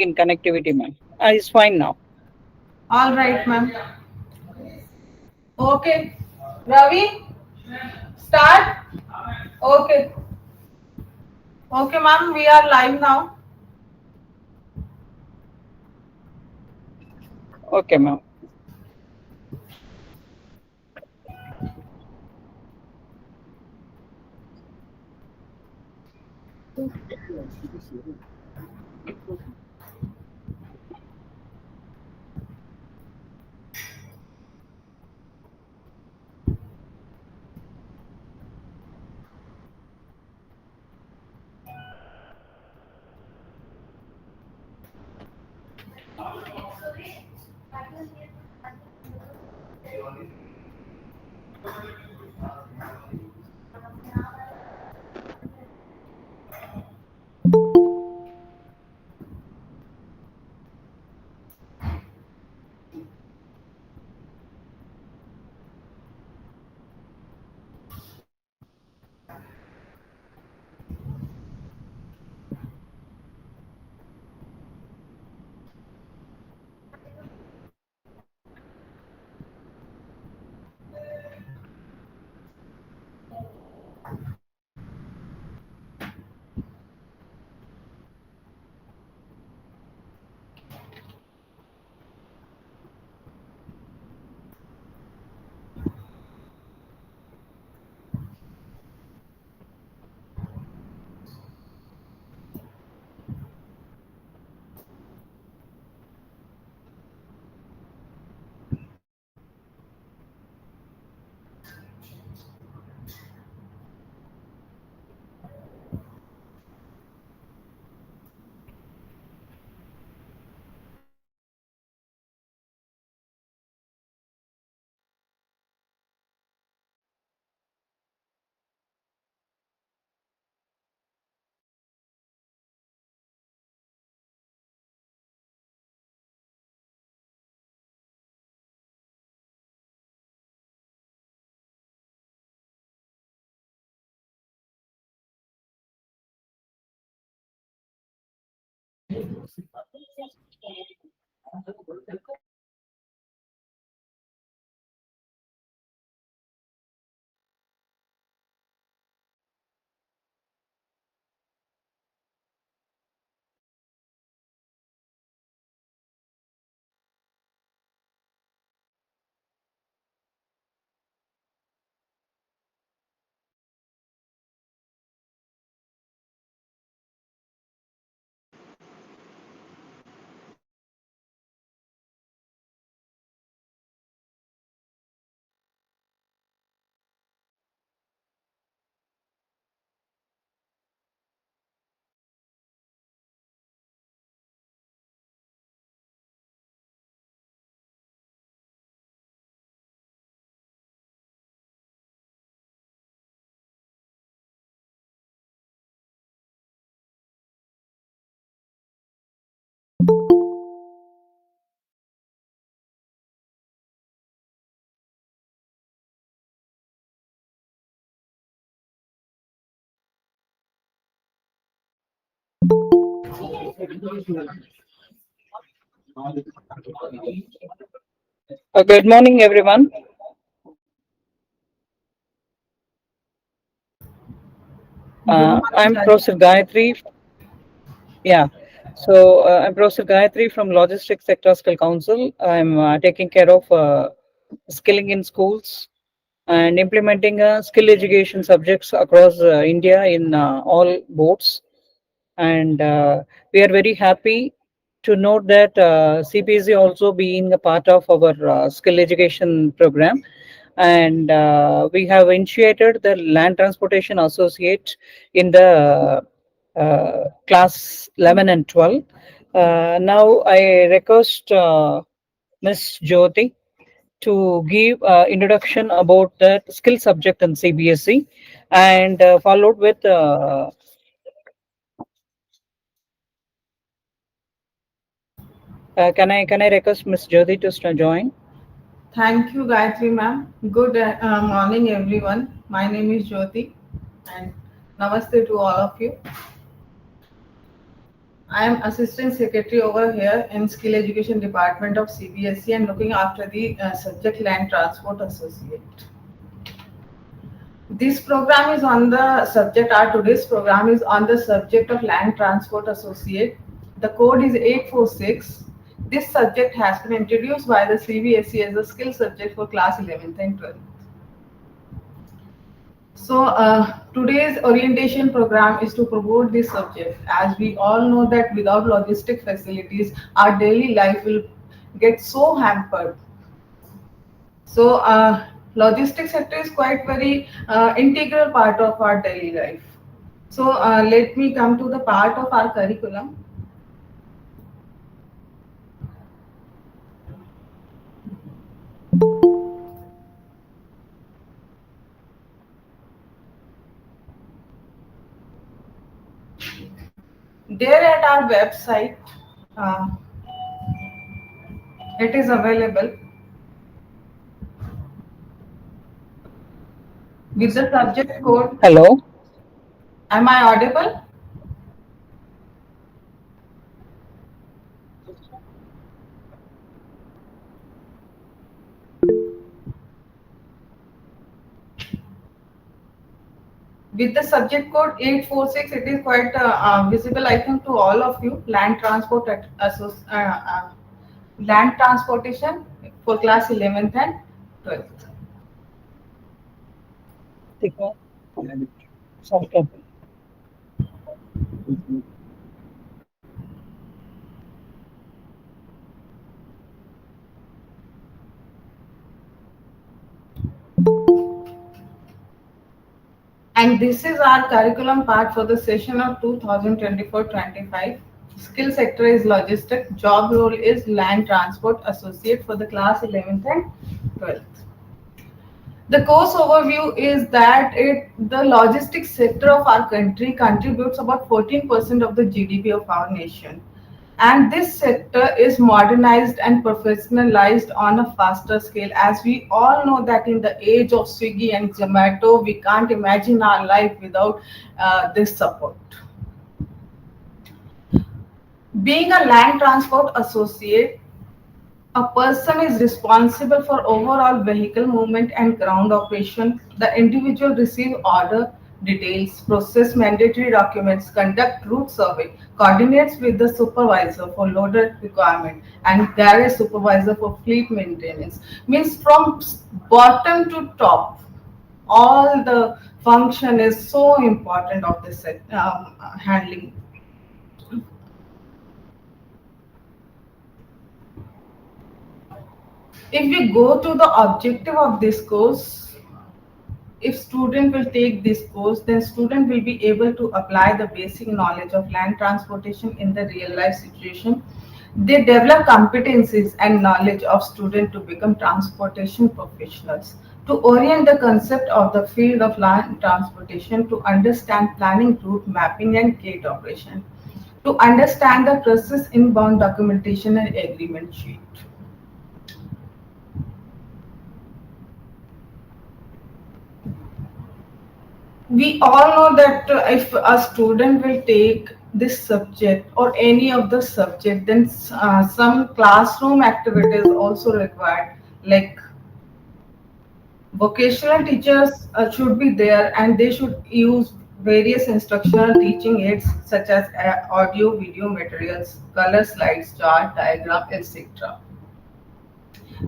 in connectivity, ma'am. It's fine now. All right, ma'am. Okay. Ravi, start. Okay. Okay, ma'am. We are live now. Okay, ma'am. Good morning, everyone. Good morning, I'm Gayatri. Professor Gayatri. Yeah. I'm Professor Gayatri from Logistics Sector Skill Council. I'm taking care of skilling in schools and implementing skill education subjects across India in all boards. And we are very happy to note that CBSE also being a part of our skill education program, and we have initiated the land transportation associate in the class 11 and 12. Now I request Ms. Jyoti to give introduction about the skill subject in CBSE, and followed with can I request Ms. Jyoti to join? Thank you, Gayatri, ma'am. Good morning, everyone. My name is Jyoti, and namaste to all of you. I am Assistant Secretary over here in Skill Education Department of CBSE and looking after the subject Land Transport Associate. This program is on the subject, our today's program is on the subject of Land Transport Associate. The code is 846. This subject has been introduced by the CBSE as a skill subject for class 11th and 12th. So today's orientation program is to promote this subject, as we all know that without logistic facilities, our daily life will get so hampered. So logistics sector is quite very integral part of our daily life. So let me come to the part of our curriculum. There at our website, uh, it is available with the subject code. Hello. Am I audible? With the subject code 846, it is quite visible, I think, to all of you. Land transportation for class 11th and 12th. Okay. And this is our curriculum part for the session of 2024-25. Skill sector is logistic. Job role is land transport associate for the class 11th and 12th. The course overview is that the logistics sector of our country contributes about 14% of the GDP of our nation. And this sector is modernized and professionalized on a faster scale. As we all know that in the age of Swiggy and Zomato, we can't imagine our life without this support. Being a land transport associate, a person is responsible for overall vehicle movement and ground operation. The individual receives order details, process mandatory documents, conduct route survey, coordinates with the supervisor for loader requirement, and garage supervisor for fleet maintenance. Means from bottom to top, all the function is so important of this handling. If we go to the objective of this course, if student will take this course, then student will be able to apply the basic knowledge of land transportation in the real life situation. They develop competencies and knowledge of student to become transportation professionals, to orient the concept of the field of land transportation, to understand planning, route mapping and gate operation, to understand the process inbound documentation and agreement sheet. We all know that if a student will take this subject or any of the subject, then some classroom activities also required, like vocational teachers should be there and they should use various instructional teaching aids such as audio video materials, color slides, chart diagram, etc.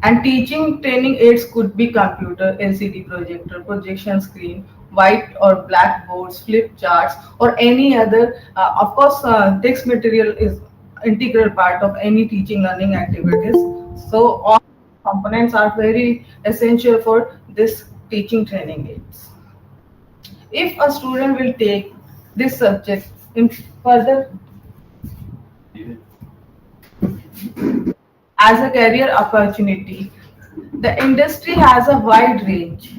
And teaching training aids could be computer, LCD projector, projection screen, white or black boards, flip charts, or any other. Of course, text material is integral part of any teaching learning activities. So all components are very essential for this teaching training aids. If a student will take this subject in further as a career opportunity, the industry has a wide range,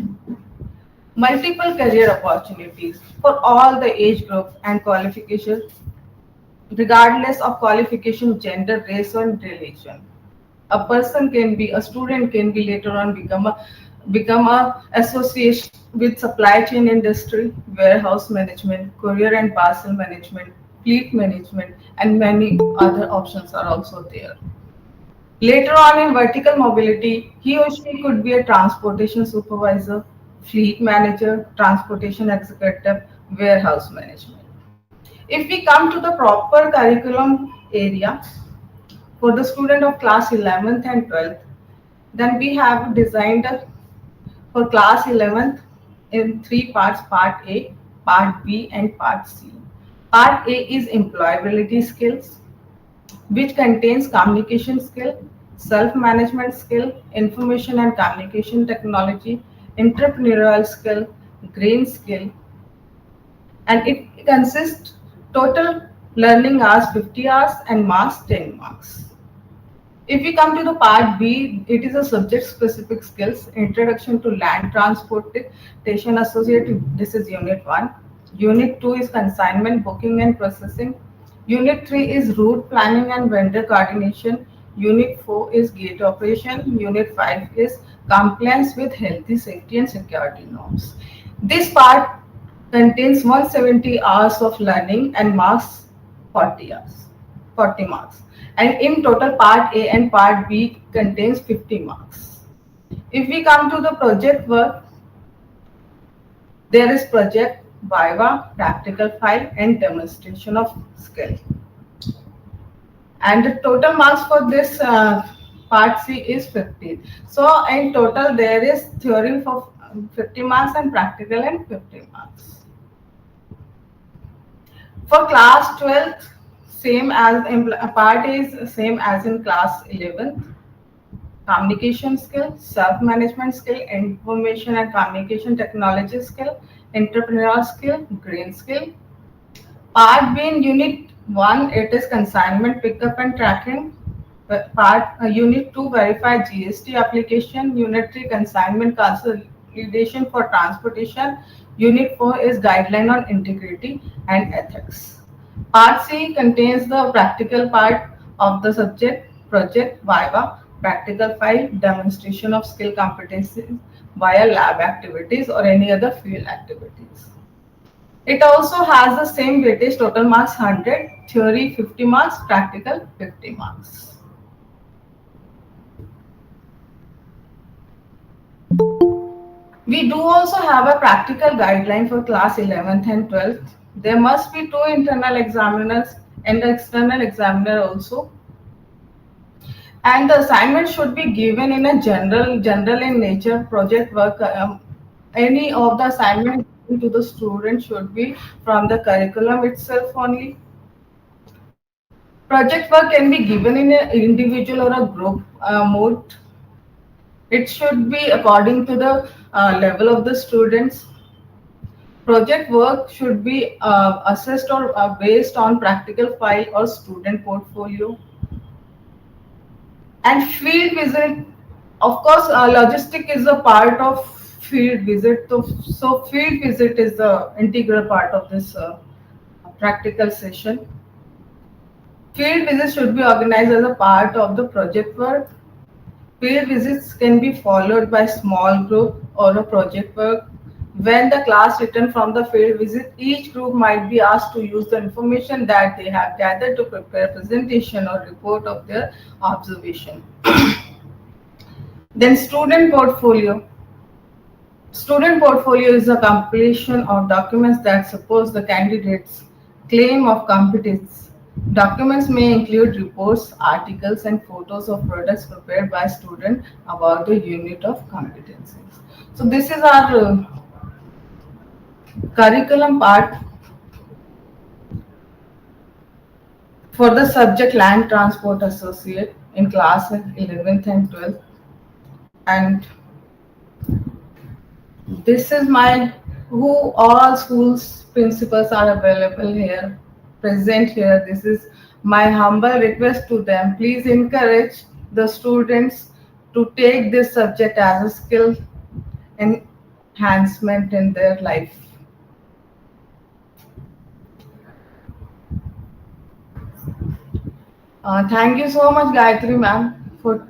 multiple career opportunities for all the age groups and qualifications, regardless of qualification, gender, race, or religion. A person can be, a student can be later on become a association with supply chain industry, warehouse management, courier and parcel management, fleet management, and many other options are also there. Later on in vertical mobility, he or she could be a transportation supervisor, fleet manager, transportation executive, warehouse management. If we come to the proper curriculum area for the student of class 11th and 12th, then we have designed for class 11th in three parts: part A, part B, and part C. Part A is employability skills, which contains communication skill, self-management skill, information and communication technology, entrepreneurial skill, green skill, and it consists total learning hours 50 hours and marks 10 marks. If we come to the part B, it is a subject specific skills, introduction to land transportation associated. This is unit 1. Unit 2 is consignment booking and processing. Unit 3 is route planning and vendor coordination. Unit 4 is gate operation. Unit 5 is compliance with healthy safety and security norms. This part contains 170 hours of learning and marks 40 hours, 40 marks. And in total, part A and part B contains 50 marks. If we come to the project work, there is project, viva, practical file, and demonstration of skill. And the total marks for this part C is 50. So in total, there is theory for 50 marks and practical and 50 marks. For class 12th, same as in part A is same as in class 11th. Communication skill, self-management skill, information and communication technology skill, entrepreneurial skill, green skill. Part B in unit 1, it is consignment pickup and tracking. Unit 2, verify GST application. Unit 3, consignment consolidation for transportation. Unit 4 is guideline on integrity and ethics. Part C contains the practical part of the subject, project, viva, practical file, demonstration of skill competencies via lab activities or any other field activities. It also has the same weightage, total marks 100, theory 50 marks, practical 50 marks. We do also have a practical guideline for class 11th and 12th. There must be 2 internal examiners and the external examiner also. And the assignment should be given in a general in nature project work. Any of the assignment to the student should be from the curriculum itself only. Project work can be given in an individual or a group mode. It should be according to the level of the students. Project work should be assessed or based on practical file or student portfolio. And field visit, of course, logistic is a part of field visit. So field visit is the integral part of this practical session. Field visits should be organized as a part of the project work. Field visits can be followed by small group or a project work. When the class return from the field visit, each group might be asked to use the information that they have gathered to prepare a presentation or report of their observation. Then student portfolio. Student portfolio is a compilation of documents that support the candidate's claim of competence. Documents may include reports, articles, and photos of products prepared by student about the unit of competencies. So this is our curriculum part for the subject land transport associate in class 11th and 12th. And this is my who all schools principals are available here, present here. This is my humble request to them. Please encourage the students to take this subject as a skill enhancement in their life. Thank you so much, Gayatri ma'am, for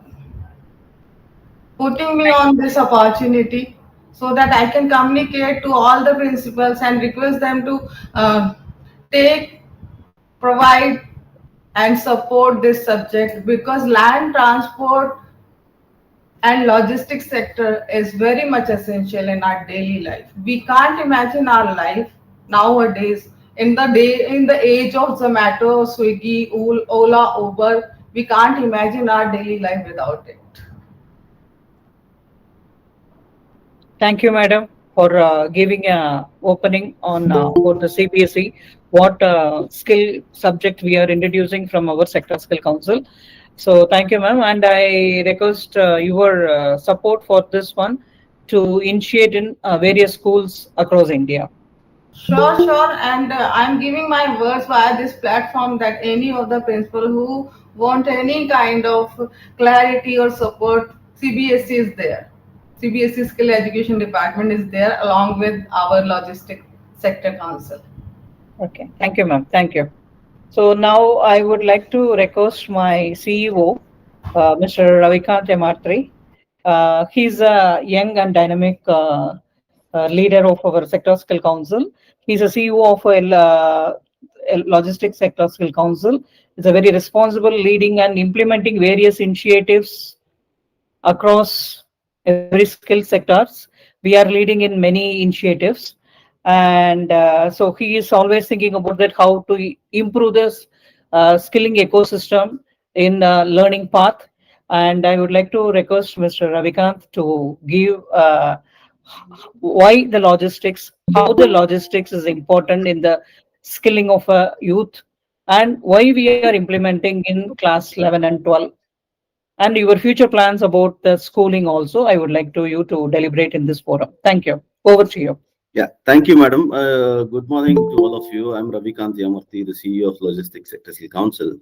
putting me on this opportunity so that I can communicate to all the principals and request them to take provide and support this subject, because land transport and logistics sector is very much essential in our daily life. We can't imagine our life nowadays in the age of Zomato, Swiggy, Ola, Uber. We can't imagine our daily life without it. Thank you, madam, for giving a opening on about the CBSE, what skill subject we are introducing from our sector skill council. So thank you, ma'am, and I request your support for this one to initiate in various schools across India. Sure, sure. And I'm giving my words via this platform that any of the principal who want any kind of clarity or support, CBSE is there. CBSE Skill Education Department is there along with our logistic sector council. Okay, thank you, ma'am. Thank you. So now I would like to request my CEO, Mr. Ravikant Emartri. He's a young and dynamic leader of our Sector Skill Council. He's a CEO of a Logistics Sector Skill Council. He's a very responsible leading and implementing various initiatives across every skill sectors. We are leading in many initiatives, and so he is always thinking about that how to improve this skilling ecosystem in learning path. And I would like to request Mr. Ravikant to give why the logistics, how the logistics is important in the skilling of a youth, and why we are implementing in class 11 and 12, and your future plans about the schooling also. I would like to you to deliberate in this forum. Thank you. Over to you. Yeah, thank you, madam. Good morning to all of you. I'm Ravikant Yamarthi, the CEO of Logistics Sector Skill Council.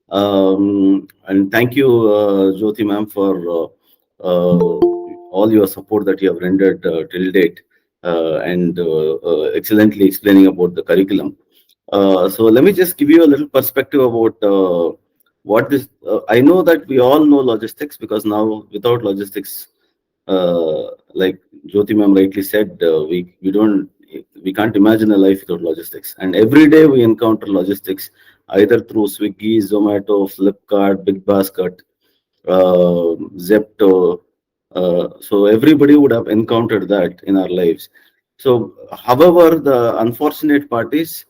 And thank you, Jyoti ma'am, for all your support that you have rendered till date, and excellently explaining about the curriculum. So let me just give you a little perspective about what this. I know that we all know logistics, because now without logistics, like Jyoti ma'am rightly said, we can't imagine a life without logistics. And every day we encounter logistics either through Swiggy, Zomato, Flipkart, Big Basket, Zepto. So everybody would have encountered that in our lives. So, however, the unfortunate part is,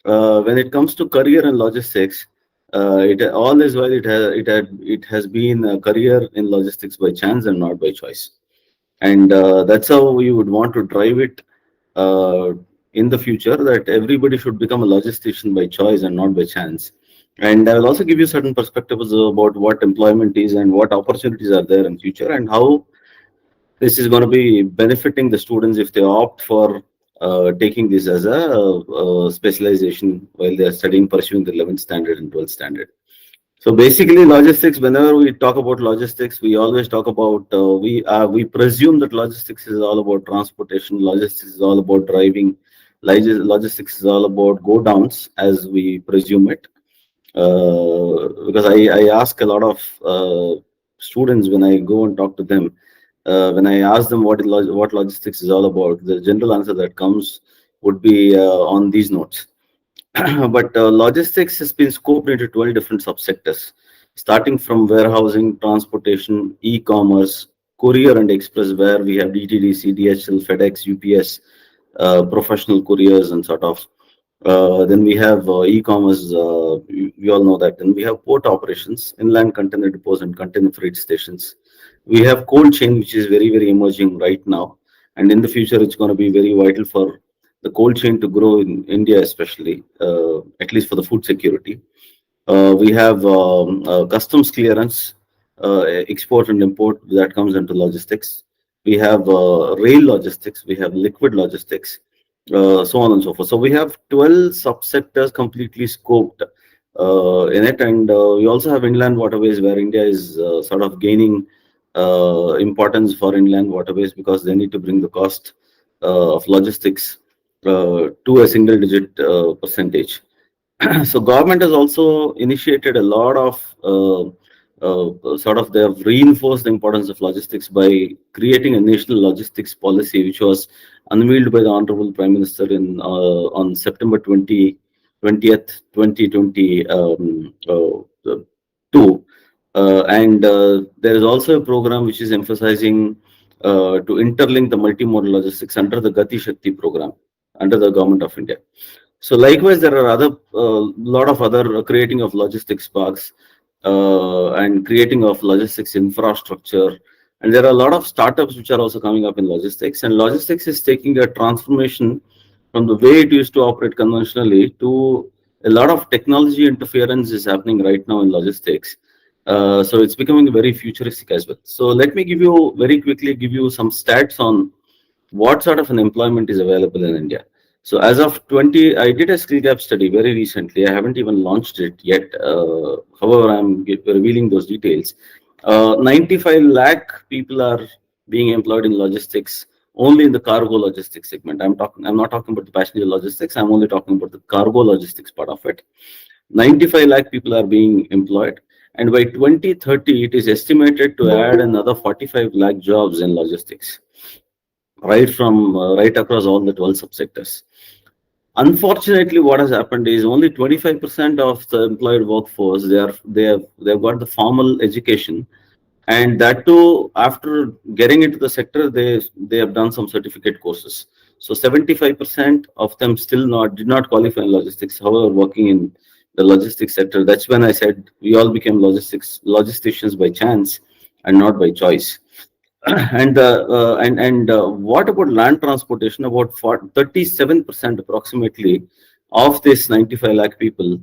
when it comes to career and logistics, it all is well. It has been a career in logistics by chance and not by choice, and that's how we would want to drive it uh, in the future. That everybody should become a logistician by choice and not by chance. And I will also give you certain perspectives about what employment is and what opportunities are there in future, and how this is going to be benefiting the students if they opt for taking this as a specialization while they are studying, pursuing the 11th standard and 12th standard. So basically, logistics. Whenever we talk about logistics, we always talk about we presume that logistics is all about transportation. Logistics is all about driving. Logistics is all about go downs, as we presume it. Because I ask a lot of students when I go and talk to them. When I ask them what logistics is all about, the general answer that comes would be on these notes. But logistics has been scoped into 12 different subsectors, starting from warehousing, transportation, e-commerce, courier and express, where we have DTDC, DHL, FedEx, UPS, professional couriers, and sort of. Then we have e-commerce. We all know that. Then we have port operations, inland container depots, and container freight stations. We have cold chain, which is very, very emerging right now, and in the future, it's going to be very vital for the cold chain to grow in India, especially, at least for the food security. We have customs clearance, export and import, that comes into logistics. We have rail logistics. We have liquid logistics, so on and so forth. So we have 12 subsectors completely scoped in it, and we also have inland waterways, where India is sort of gaining importance for inland waterways, because they need to bring the cost of logistics to a single digit percentage. So government has also initiated a lot of they have reinforced the importance of logistics by creating a national logistics policy, which was unveiled by the Honorable Prime Minister in on September 20, 20th 2020 two. And there is also a program which is emphasizing to interlink the multimodal logistics under the Gati Shakti program under the government of India. So likewise, there are other lot of other creating of logistics parks and creating of logistics infrastructure, and there are a lot of startups which are also coming up in logistics. And logistics is taking a transformation from the way it used to operate conventionally to a lot of technology interference is happening right now in logistics. So it's becoming very futuristic as well. So let me give you very quickly give you some stats on what sort of an employment is available in India. So as of 20, I did a skill gap study very recently. I haven't even launched it yet. However, I'm revealing those details. 95 lakh people are being employed in logistics only in the cargo logistics segment. I'm not talking about the passenger logistics. I'm only talking about the cargo logistics part of it. 95 lakh people are being employed. And by 2030, it is estimated to add another 45 lakh jobs in logistics, right across all the 12 subsectors. Unfortunately, what has happened is only 25% of the employed workforce they've got the formal education, and that too after getting into the sector they have done some certificate courses. So 75% of them still not did not qualify in logistics. However, working in the logistics sector, that's when I said we all became logisticians by chance and not by choice. And what about land transportation? About 37% approximately of this 95 lakh people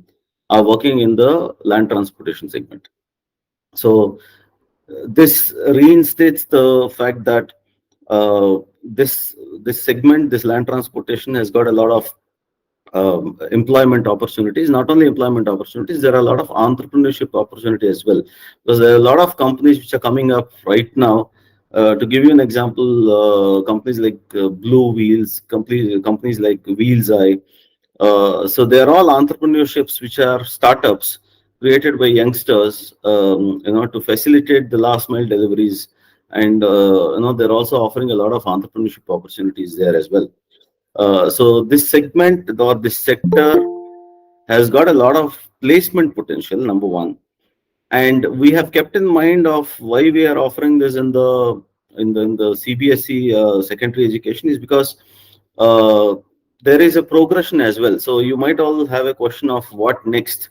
are working in the land transportation segment. So this reinstates the fact that this segment, this land transportation, has got a lot of employment opportunities. Not only employment opportunities, there are a lot of entrepreneurship opportunity as well, because there are a lot of companies which are coming up right now. To give you an example, companies like Blue Wheels, companies like Wheels Eye. So they are all entrepreneurships which are startups created by youngsters, to facilitate the last mile deliveries, and they're also offering a lot of entrepreneurship opportunities there as well. So this segment or this sector has got a lot of placement potential, number one. And we have kept in mind of why we are offering this in the CBSE secondary education is because there is a progression as well. So you might all have a question of what next.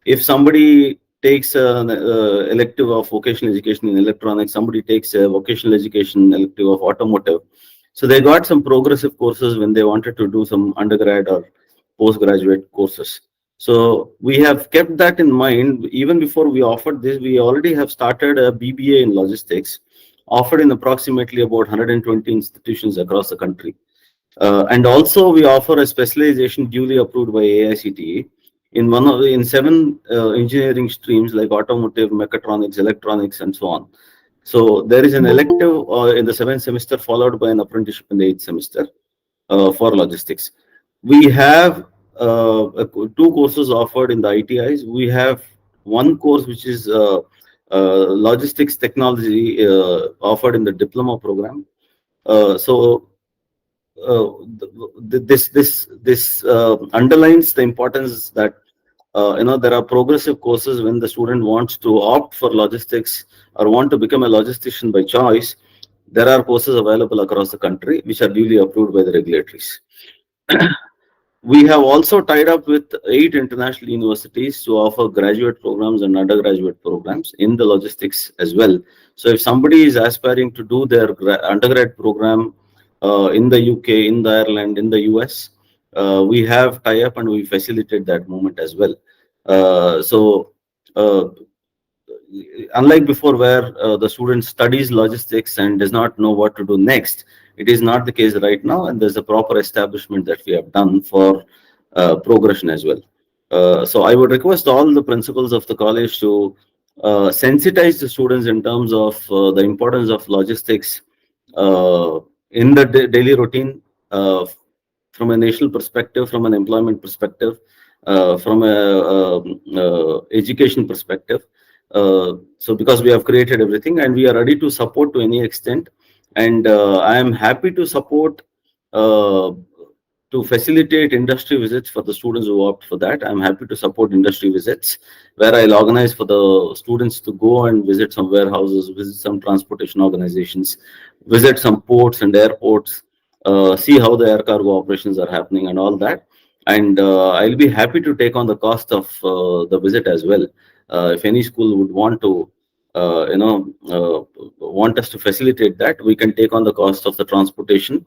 If somebody takes an elective of vocational education in electronics, somebody takes a vocational education elective of automotive. So they got some progressive courses when they wanted to do some undergrad or postgraduate courses. So we have kept that in mind. Even before we offered this, we already have started a BBA in logistics, offered in approximately about 120 institutions across the country. And also we offer a specialization duly approved by AICTE in seven engineering streams like automotive, mechatronics, electronics, and so on. So there is an elective in the 7th semester, followed by an apprenticeship in the 8th semester for logistics. We have two courses offered in the ITIs. We have one course which is logistics technology offered in the diploma program. So this underlines the importance that there are progressive courses when the student wants to opt for logistics or want to become a logistician by choice. There are courses available across the country which are duly approved by the regulatories. We have also tied up with 8 international universities to offer graduate programs and undergraduate programs in the logistics as well. So if somebody is aspiring to do their undergrad program in the UK, in the Ireland, in the US, we have tie up and we facilitate that movement as well. So unlike before where the student studies logistics and does not know what to do next, it is not the case right now, and there's a proper establishment that we have done for progression as well. So I would request all the principals of the college to sensitize the students in terms of the importance of logistics in the daily routine, from a national perspective, from an employment perspective, from a education perspective. So because we have created everything and we are ready to support to any extent, and I am happy to support to facilitate industry visits for the students who opt for that. I'm happy to support industry visits where I'll organize for the students to go and visit some warehouses, visit some transportation organizations, visit some ports and airports, see how the air cargo operations are happening and all that. And I'll be happy to take on the cost of the visit as well. If any school would want to, want us to facilitate that, we can take on the cost of the transportation.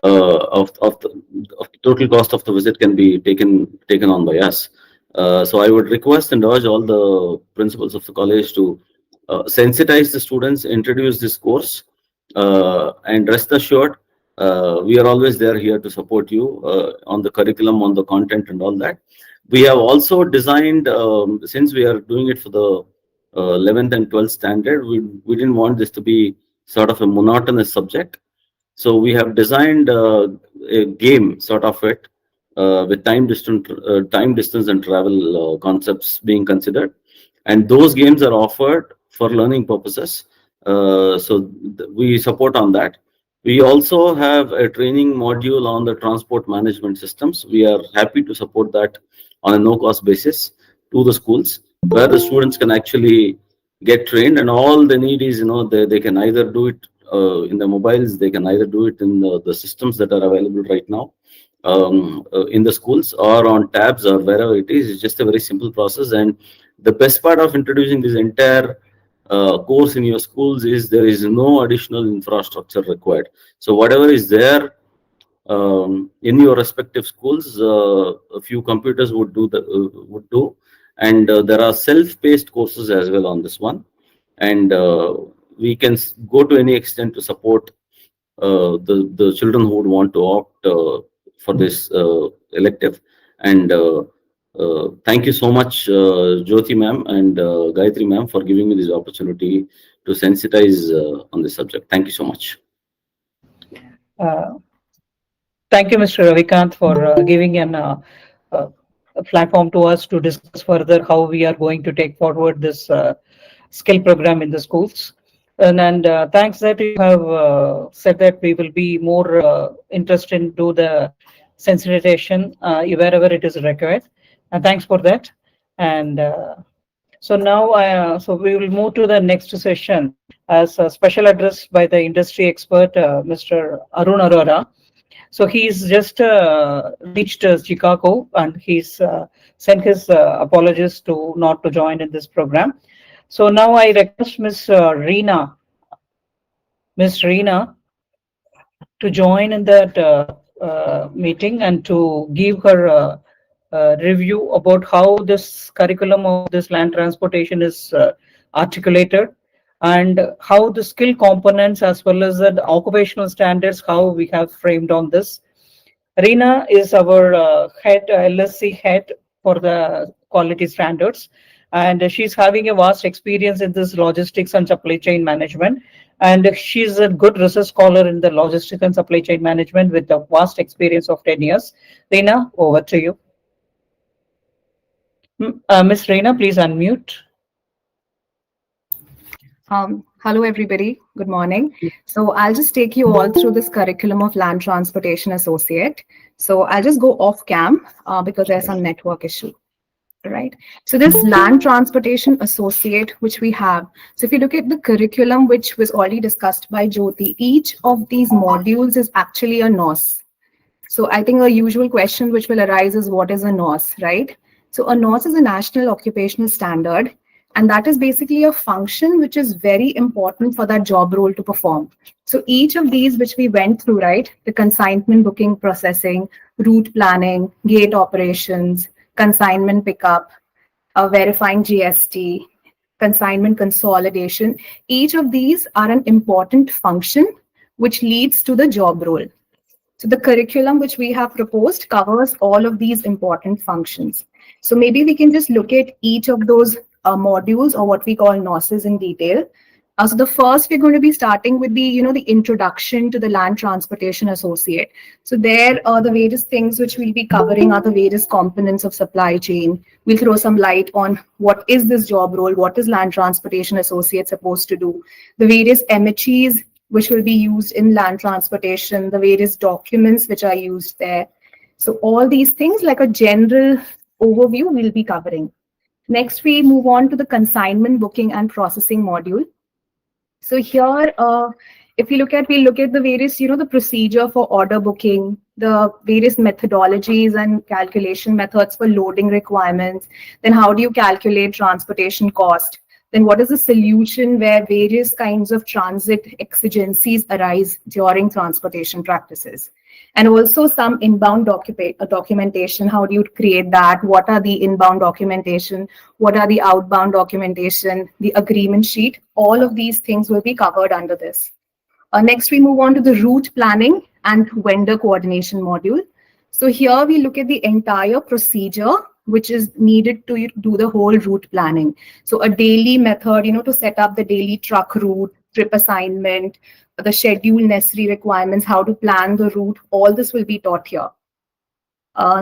Of the total cost of the visit can be taken on by us. So I would request and urge all the principals of the college to sensitize the students, introduce this course, and rest assured, we are always there here to support you on the curriculum, on the content, and all that. We have also designed, since we are doing it for the 11th and 12th standard, we didn't want this to be sort of a monotonous subject. So we have designed a game sort of it with time distance and travel concepts being considered, and those games are offered for learning purposes. So we support on that. We also have a training module on the transport management systems. We are happy to support that on a no-cost basis to the schools, where the students can actually get trained, and all they need is, they can either do it in the mobiles, they can either do it in the systems that are available right now in the schools, or on tabs, or wherever it is. It's just a very simple process. And the best part of introducing this entire course in your schools is there is no additional infrastructure required. So whatever is there in your respective schools, a few computers would do, and there are self-paced courses as well on this one, and we can go to any extent to support the children who would want to opt for this elective. And thank you so much, Jyoti ma'am and Gayatri ma'am, for giving me this opportunity to sensitize on this subject. Thank you so much. Uh, Thank you, Mr. Ravikant, for giving a platform to us to discuss further how we are going to take forward this skill program in the schools. And thanks that you have said that we will be more interested into the sensitization wherever it is required. And thanks for that. And so now, so we will move to the next session as a special address by the industry expert, Mr. Arun Arora. So he's just reached Chicago, and he's sent his apologies to not to join in this program. So now I request Miss Reena to join in that meeting and to give her review about how this curriculum of this land transportation is articulated, and how the skill components as well as the occupational standards, how we have framed on this. Reena is our head, LSC head for the quality standards, and she's having a vast experience in this logistics and supply chain management. And she's a good research scholar in the logistics and supply chain management with a vast experience of 10 years. Reena, over to you. Miss Reena, please unmute. Hello, everybody. Good morning. So I'll just take you all through this curriculum of Land Transportation Associate. So I'll just go off cam because there's some network issue. Right. So this Land Transportation Associate, which we have. So if you look at the curriculum, which was already discussed by Jyoti, each of these modules is actually a NOS. So I think a usual question which will arise is, what is a NOS, right? So a NOS is a National Occupational Standard. And that is basically a function which is very important for that job role to perform. So each of these which we went through, right, the consignment booking processing, route planning, gate operations, consignment pickup, verifying GST, consignment consolidation, each of these are an important function which leads to the job role. So the curriculum which we have proposed covers all of these important functions. So maybe we can just look at each of those modules, or what we call NOSes, in detail. So the first, we're going to be starting with the, the introduction to the Land Transportation Associate. So there are the various things which we'll be covering are the various components of supply chain. We'll throw some light on what is this job role, what is Land Transportation Associate supposed to do, the various MHEs which will be used in land transportation, the various documents which are used there. So all these things, like a general overview, we'll be covering. Next, we move on to the consignment booking and processing module. So here, if we look at the various, the procedure for order booking, the various methodologies and calculation methods for loading requirements, then how do you calculate transportation cost? Then what is the solution where various kinds of transit exigencies arise during transportation practices? And also some inbound documentation. How do you create that? What are the inbound documentation? What are the outbound documentation? The agreement sheet? All of these things will be covered under this. Next, we move on to the route planning and vendor coordination module. So here we look at the entire procedure which is needed to do the whole route planning. So a daily method, to set up the daily truck route, trip assignment, the schedule necessary requirements, how to plan the route, all this will be taught here.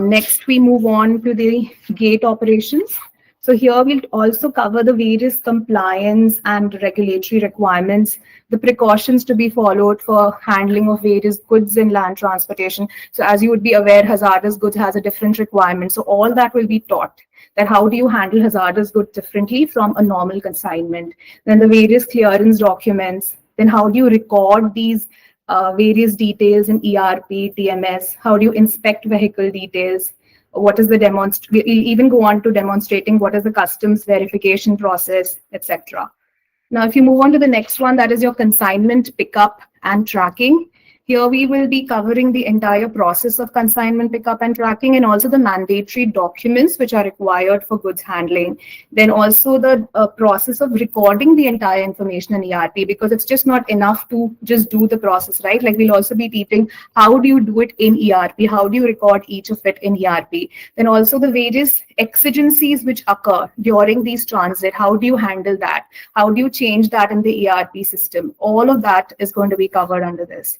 Next, we move on to the gate operations. So here we'll also cover the various compliance and regulatory requirements, the precautions to be followed for handling of various goods in land transportation. So as you would be aware, hazardous goods has a different requirement. So all that will be taught, that how do you handle hazardous goods differently from a normal consignment. Then the various clearance documents, then how do you record these various details in ERP, TMS, how do you inspect vehicle details, what is the we'll even go on to demonstrating what is the customs verification process, etc. Now, if you move on to the next one, that is your consignment pickup and tracking. Here we will be covering the entire process of consignment pickup and tracking, and also the mandatory documents which are required for goods handling. Then also the process of recording the entire information in ERP, because it's just not enough to just do the process, right? Like we'll also be teaching how do you do it in ERP, how do you record each of it in ERP. Then also the various exigencies which occur during these transit, how do you handle that? How do you change that in the ERP system? All of that is going to be covered under this.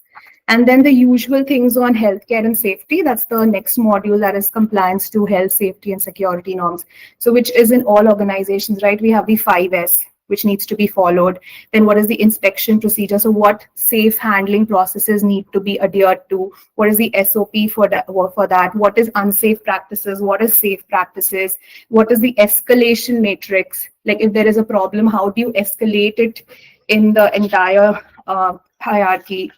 And then the usual things on healthcare and safety, that's the next module, that is compliance to health, safety, and security norms. So which is in all organizations, right? We have the 5S, which needs to be followed. Then what is the inspection procedure? So what safe handling processes need to be adhered to? What is the SOP for that? What is unsafe practices? What is safe practices? What is the escalation matrix? Like if there is a problem, how do you escalate it in the entire hierarchy?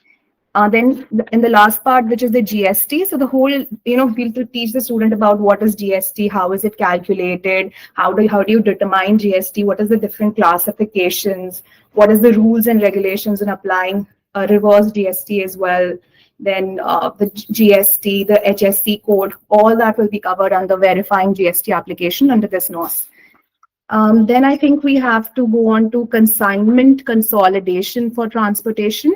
Then in the last part, which is the GST. So the whole, we'll teach the student about what is GST, how is it calculated, how do you determine GST, what is the different classifications, what is the rules and regulations in applying reverse GST as well. Then the GST, the HSC code, all that will be covered under verifying GST application under this NOS. Then I think we have to go on to consignment consolidation for transportation.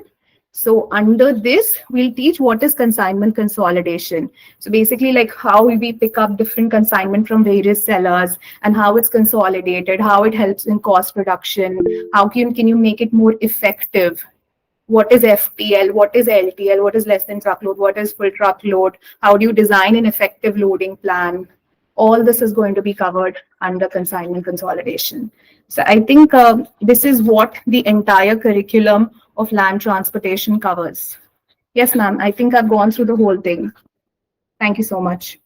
So under this, we'll teach what is consignment consolidation. So basically like how we pick up different consignment from various sellers and how it's consolidated, how it helps in cost reduction, how can you make it more effective? What is FTL, what is LTL, what is less than truckload, what is full truckload, how do you design an effective loading plan? All this is going to be covered under consignment consolidation. So I think this is what the entire curriculum of land transportation covers. Yes, ma'am. I think I've gone through the whole thing. Thank you so much.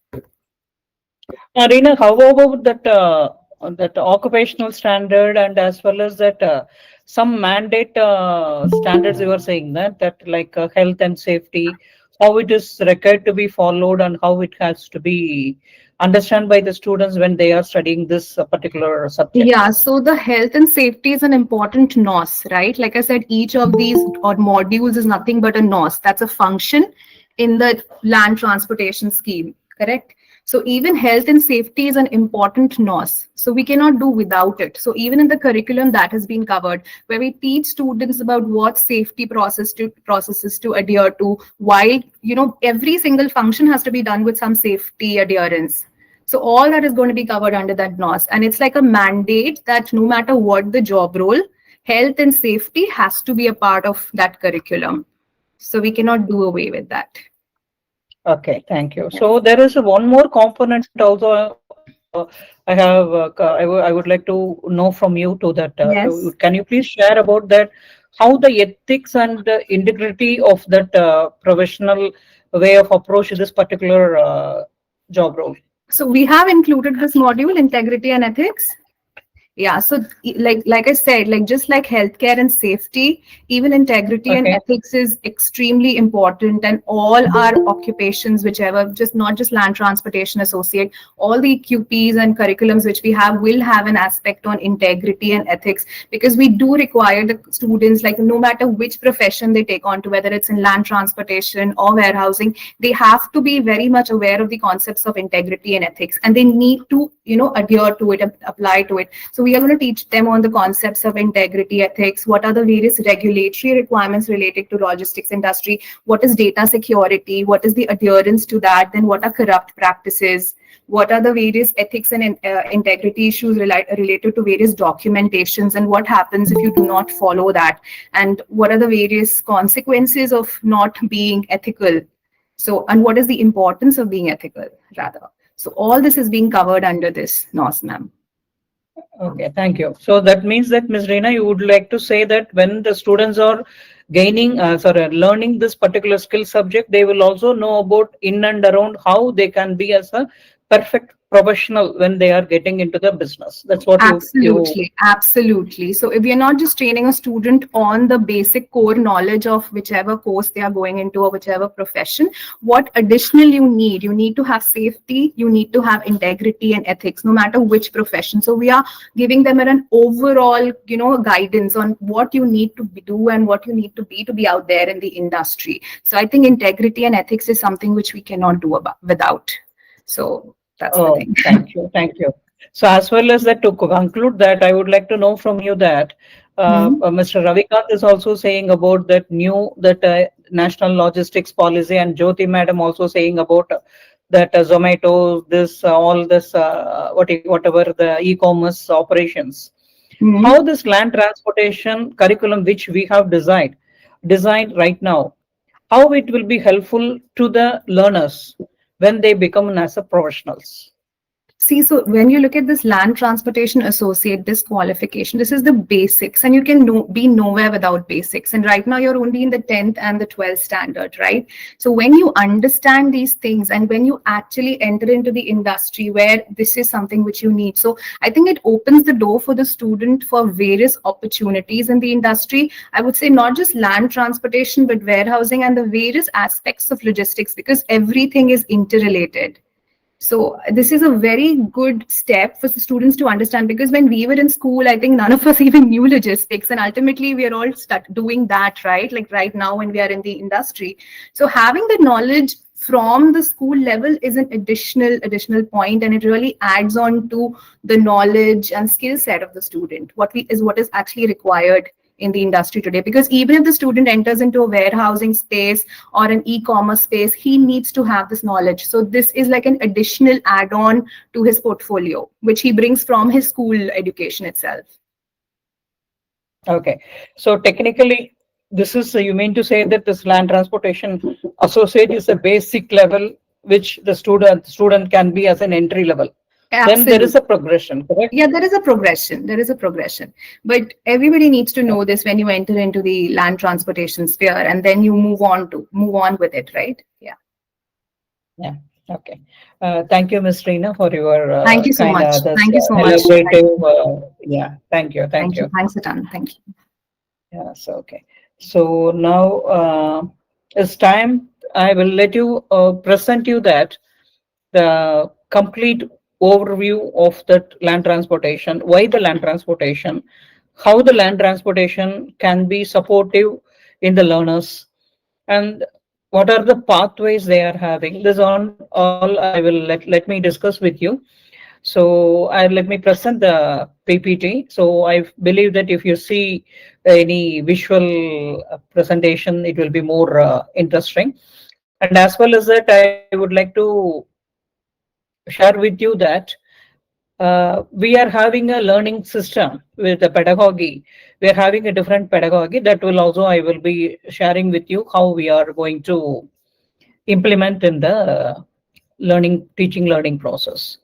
Reena, how about that occupational standard, and as well as that some mandate standards you were saying that like health and safety, how it is required to be followed and how it has to be understood by the students when they are studying this particular subject? Yeah, so the health and safety is an important NOS, right? Like I said, each of these or modules is nothing but a NOS. That's a function in the land transportation scheme, correct? So even health and safety is an important NOS. So we cannot do without it. So even in the curriculum that has been covered, where we teach students about what safety processes to adhere to, while every single function has to be done with some safety adherence. So all that is going to be covered under that NOS. And it's like a mandate that no matter what the job role, health and safety has to be a part of that curriculum. So we cannot do away with that. Okay, thank you. So there is one more component also. I would like to know from you to that. Yes. Can you please share about that? How the ethics and the integrity of that professional way of approach to this particular job role? So we have included this module, integrity and ethics. Yeah, so like I said, like just like healthcare and safety, even integrity and Okay. ethics is extremely important. And all our occupations, whichever, just not just land transportation associate, all the QPs and curriculums which we have will have an aspect on integrity and ethics, because we do require the students, like no matter which profession they take on to, whether it's in land transportation or warehousing, they have to be very much aware of the concepts of integrity and ethics, and they need to, adhere to it, apply to it. So we are going to teach them on the concepts of integrity, ethics, what are the various regulatory requirements related to logistics industry, what is data security, what is the adherence to that, then what are corrupt practices, what are the various ethics and integrity issues related to various documentations, and what happens if you do not follow that, and what are the various consequences of not being ethical. So, and what is the importance of being ethical, rather. So all this is being covered under this NOS, ma'am. Okay, thank you. So that means that, Ms. Reena, you would like to say that when the students are learning this particular skill subject, they will also know about in and around how they can be as a perfect professional when they are getting into the business. That's what you. Absolutely. So if we are not just training a student on the basic core knowledge of whichever course they are going into or whichever profession, what additional you need to have safety, you need to have integrity and ethics, no matter which profession. So we are giving them an overall, guidance on what you need to do and what you need to be out there in the industry. So I think integrity and ethics is something which we cannot do without. So that's the thing. Thank you. Thank you. So as well as that, to conclude that, I would like to know from you that Mr. Ravikant is also saying about that national logistics policy, and Jyoti madam also saying about that Zomato, this all this whatever the e-commerce operations. How this land transportation curriculum which we have designed right now, how it will be helpful to the learners when they become as a professionals. See, so when you look at this land transportation associate, this qualification, this is the basics, and you can be nowhere without basics. And right now you're only in the 10th and the 12th standard, right? So when you understand these things and when you actually enter into the industry where this is something which you need, so I think it opens the door for the student for various opportunities in the industry. I would say not just land transportation, but warehousing and the various aspects of logistics, because everything is interrelated. So this is a very good step for the students to understand, because when we were in school, I think none of us even knew logistics, and ultimately we are all stuck doing that, right? Like right now when we are in the industry. So having the knowledge from the school level is an additional point, and it really adds on to the knowledge and skill set of the student, what is actually required in the industry today. Because even if the student enters into a warehousing space or an e-commerce space, he needs to have this knowledge. So this is like an additional add-on to his portfolio, which he brings from his school education itself. Okay, so technically this is, you mean to say that this land transportation associate is a basic level which the student can be as an entry level. Absolutely. Then there is a progression, correct? Yeah, there is a progression. But everybody needs to know this when you enter into the land transportation sphere, and then you move on with it, right? Yeah. Yeah. Okay. Thank you, Ms. Reena, for your thank you so much. Thank you so much. Yeah. Thank you. Thank you. Thanks a ton. Thank you. Yeah. So okay. So now it's time. I will let you present you that the complete overview of that land transportation, why the land transportation, how the land transportation can be supportive in the learners, and what are the pathways they are having. This all I will let me discuss with you. So let me present the PPT. So I believe that if you see any visual presentation, it will be more interesting. And as well as that, I would like to share with you that we are having a learning system with the pedagogy. We are having a different pedagogy that will also, I will be sharing with you how we are going to implement in the teaching learning process.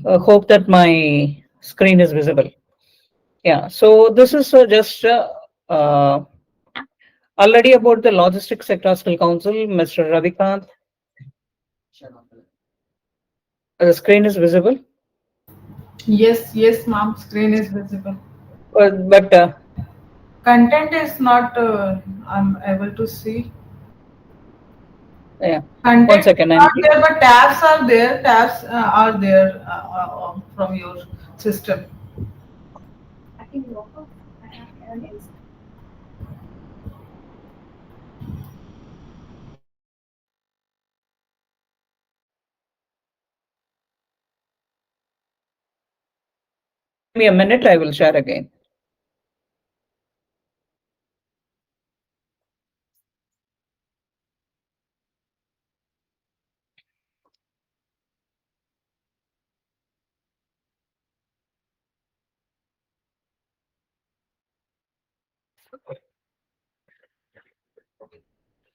Hope that my screen is visible. Yeah, so this is just uh, Already about the Logistics Sector Skill Council, Mr. Ravikant, the screen is visible. Yes, yes, ma'am. Screen is visible. But Content is not. I'm able to see. yeah, one Content is second. I'm not there, but tabs are there. Tabs are there from your system. give me a minute. I will share again.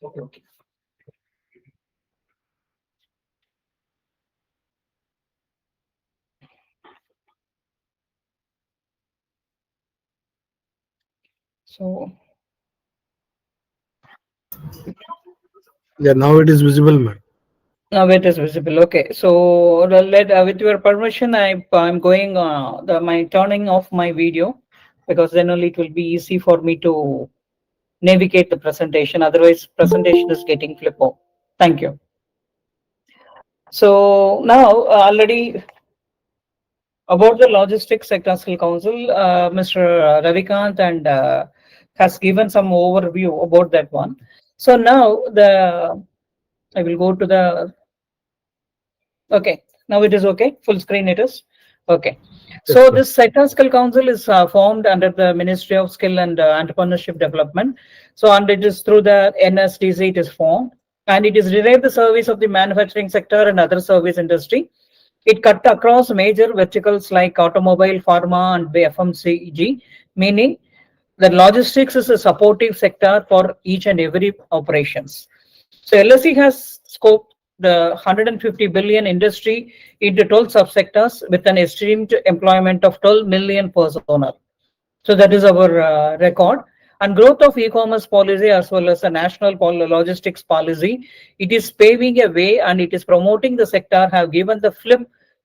Okay. So Yeah, now it is visible, ma'am. now it is visible. Okay. So with your permission, I'm going my turning off my video, because then only it will be easy for me to navigate the presentation. Otherwise, presentation is getting flippo. Thank you. So now already about the Logistics Sector Skill Council, Mr. Ravikant and has given some overview about that one. So now I will go to the. Okay, now it is okay. Full screen it is. Okay. Yes, So ma'am. this Sector Skill Council is formed under the Ministry of Skill and Entrepreneurship Development. So and it is through the NSDC it is formed, and it is derived the service of the manufacturing sector and other service industry. It cut across major verticals like automobile, pharma, and FMCG, meaning that logistics is a supportive sector for each and every operations. So LSE has scoped the 150 billion industry into 12 subsectors with an estimated employment of 12 million personnel. So that is our record. And growth of e-commerce policy as well as the national logistics policy, it is paving a way and it is promoting the sector, have given the flip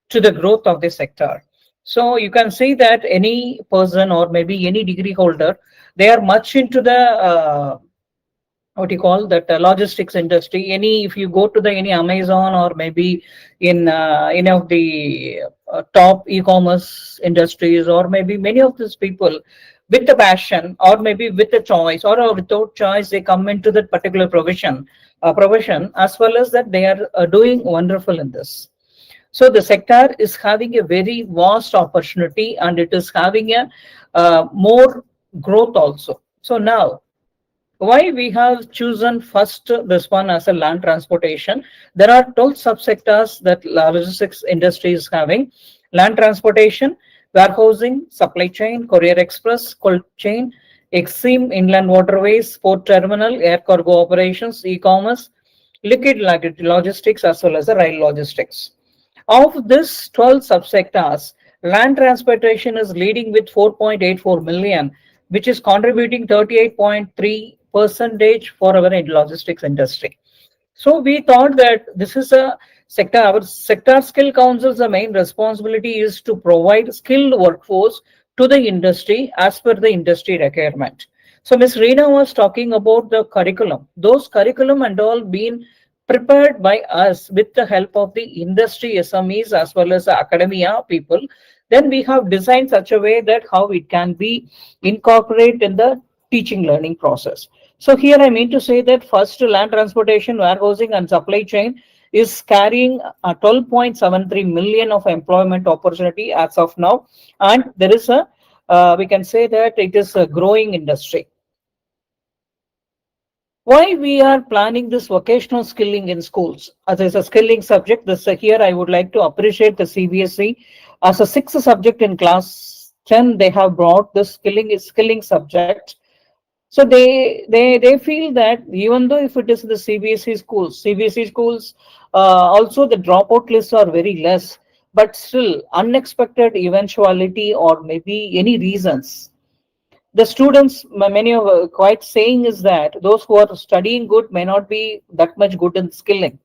to the growth of the sector. So you can see that any person or maybe any degree holder, they are much into the what you call that logistics industry. Any if you go to the any Amazon or maybe in any of the top e-commerce industries, or maybe many of these people with the passion or maybe with a choice or without choice, they come into that particular profession, as well as that they are doing wonderful in this. So the sector is having a very vast opportunity and it is having a more growth also. So now why we have chosen first this one as a land transportation. There are 12 subsectors that logistics industry is having: land transportation, warehousing, supply chain, courier express, cold chain, exim, inland waterways, port terminal, air cargo operations, e-commerce, liquid logistics, as well as the rail logistics. Of this 12 subsectors, land transportation is leading with 4.84 million, which is contributing 38.3 percentage for our logistics industry. So we thought that this is a sector, our sector skill council's the main responsibility is to provide skilled workforce to the industry as per the industry requirement. So Ms. Reena was talking about the curriculum. Those curriculum and all been prepared by us with the help of the industry SMEs as well as the academia people. Then we have designed such a way that how it can be incorporated in the teaching learning process. So here I mean to say that first land transportation, warehousing and supply chain is carrying 12.73 million of employment opportunity as of now. And there is a, we can say that it is a growing industry. Why we are planning this vocational skilling in schools as a skilling subject? This here I would like to appreciate the CBSE as a sixth subject in class 10. They have brought this skilling subject. So they feel that even though if it is the CBSE schools also the dropout lists are very less, but still unexpected eventuality or maybe any reasons, the students, many of quite saying is that those who are studying good may not be that much good in skilling.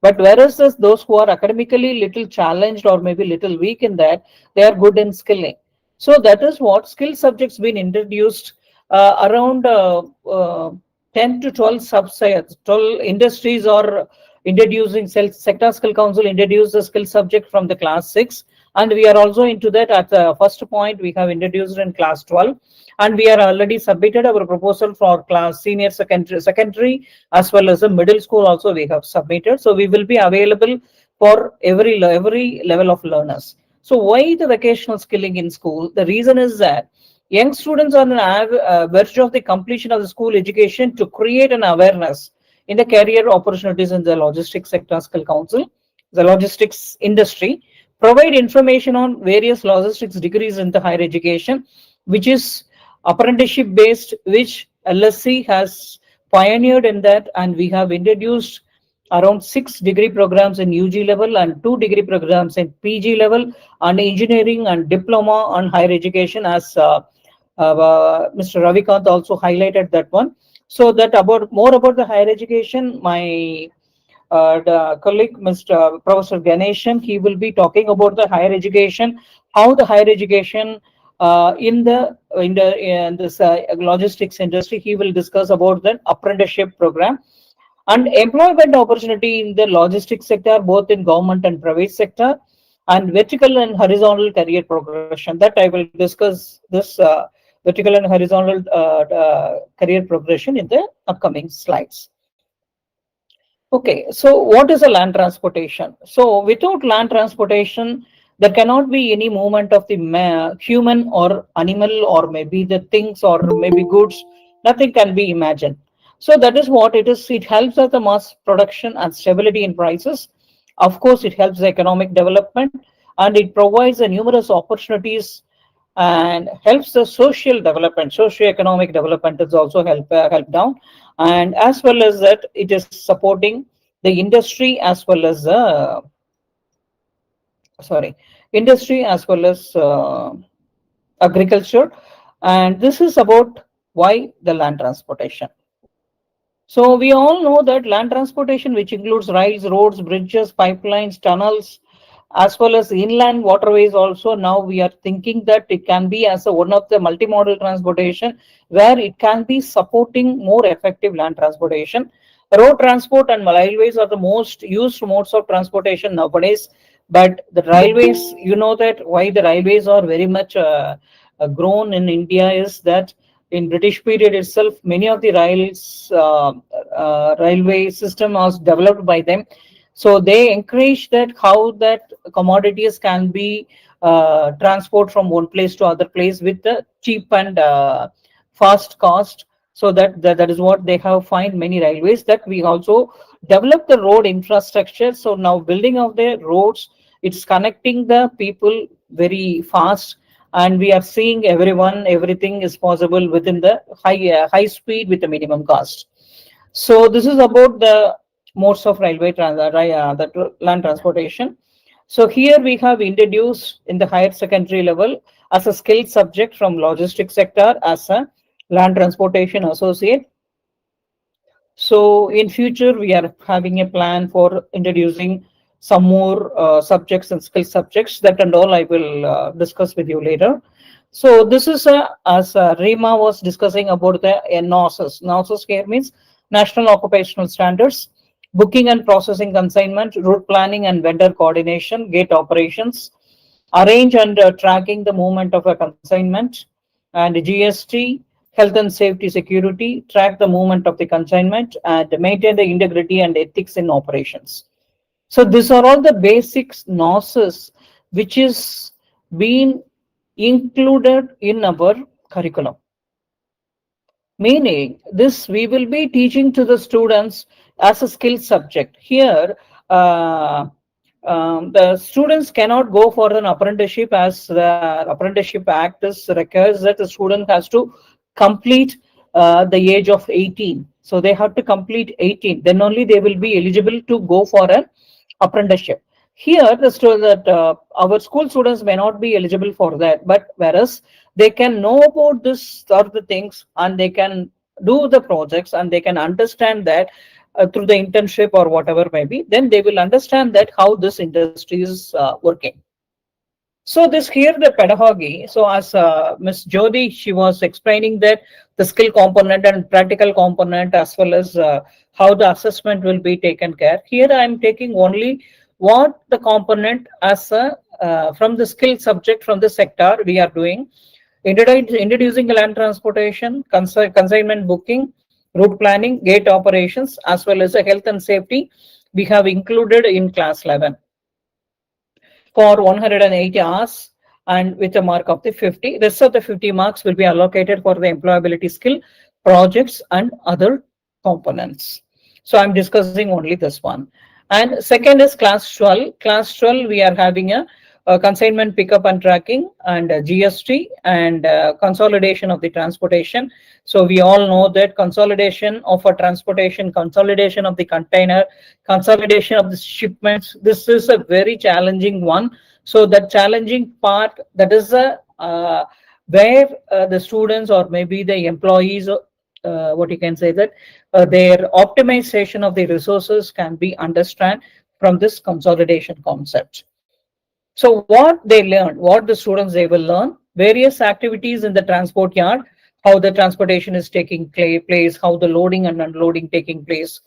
But whereas those who are academically little challenged or maybe little weak in that, they are good in skilling. So that is what skill subjects been introduced around 10 to 12 subsets, 12 industries are introducing sector skill council introduced the skill subject from the class 6, and we are also into that at the first point we have introduced in class 12, and we are already submitted our proposal for class senior secondary as well as the middle school also we have submitted. So we will be available for every level of learners. So why the vocational skilling in school? The reason is that young students are on an verge of the completion of the school education to create an awareness in the career opportunities in the logistics sector skill council, the logistics industry, provide information on various logistics degrees in the higher education, which is apprenticeship based, which LSC has pioneered in that, and we have introduced around 6 degree programs in UG level and 2 degree programs in PG level, and engineering and diploma on higher education, as Mr. Ravikant also highlighted that one. So that about more about the higher education, my the colleague Mr. Professor Ganeshan, he will be talking about the higher education, how the higher education in this logistics industry. He will discuss about the apprenticeship program and employment opportunity in the logistics sector, both in government and private sector, and vertical and horizontal career progression. That I will discuss this vertical and horizontal career progression in the upcoming slides. Okay, so what is a land transportation? So without land transportation, there cannot be any movement of the human or animal or maybe the things or maybe goods. Nothing can be imagined. So that is what it is. It helps at the mass production and stability in prices. Of course, it helps the economic development, and it provides a numerous opportunities and helps the social development. Socio-economic development is also help down, and as well as that, it is supporting the industry as well as industry as well as agriculture. And this is about why the land transportation. So we all know that land transportation, which includes rails, roads, bridges, pipelines, tunnels, as well as inland waterways also, now we are thinking that it can be as one of the multimodal transportation, where it can be supporting more effective land transportation. Road transport and railways are the most used modes of transportation nowadays, but the railways, you know that why the railways are very much grown in India is that in British period itself, many of the railway system was developed by them. So they encourage that how that commodities can be transport from one place to other place with the cheap and fast cost. So that is what they have find many railways, that we also develop the road infrastructure. So now building of the roads, it's connecting the people very fast, and we are seeing everything is possible within the high speed with the minimum cost. So this is about the modes of the land transportation. So here we have introduced in the higher secondary level as a skill subject from logistics sector as a land transportation associate. So in future we are having a plan for introducing some more subjects and skill subjects. That and all I will discuss with you later. So this is as Rima was discussing about the NOSS. NOSS here means National Occupational Standards, booking and processing consignment, route planning and vendor coordination, gate operations, arrange and tracking the movement of a consignment, and GST, health and safety security, track the movement of the consignment, and maintain the integrity and ethics in operations. So these are all the basics NOSS which is being included in our curriculum. Meaning this we will be teaching to the students as a skill subject. Here the students cannot go for an apprenticeship, as the Apprenticeship Act requires that the student has to complete the age of 18. So they have to complete 18, then only they will be eligible to go for an apprenticeship. Here, our school students may not be eligible for that, but whereas they can know about this or the things, and they can do the projects, and they can understand that through the internship or whatever maybe, then they will understand that how this industry is working. So this here the pedagogy. So as Ms. Jyoti, she was explaining that the skill component and practical component, as well as how the assessment will be taken care. Here I am taking only what the component as a from the skill subject from the sector we are doing. Introducing land transportation, consignment booking, route planning, gate operations, as well as the health and safety. We have included in class 11 for 180 hours, and with a mark of the 50. Rest of the 50 marks will be allocated for the employability skill, projects, and other components. So I'm discussing only this one. And second is class 12. Class 12, we are having a consignment pickup and tracking, and GST, and consolidation of the transportation. So we all know that consolidation of a transportation, consolidation of the container, consolidation of the shipments, this is a very challenging one. So that challenging part, that is a where the students or maybe the employees, what you can say that their optimization of the resources can be understand from this consolidation concept. So what they learn, what the students they will learn, various activities in the transport yard, how the transportation is taking place, how the loading and unloading taking place,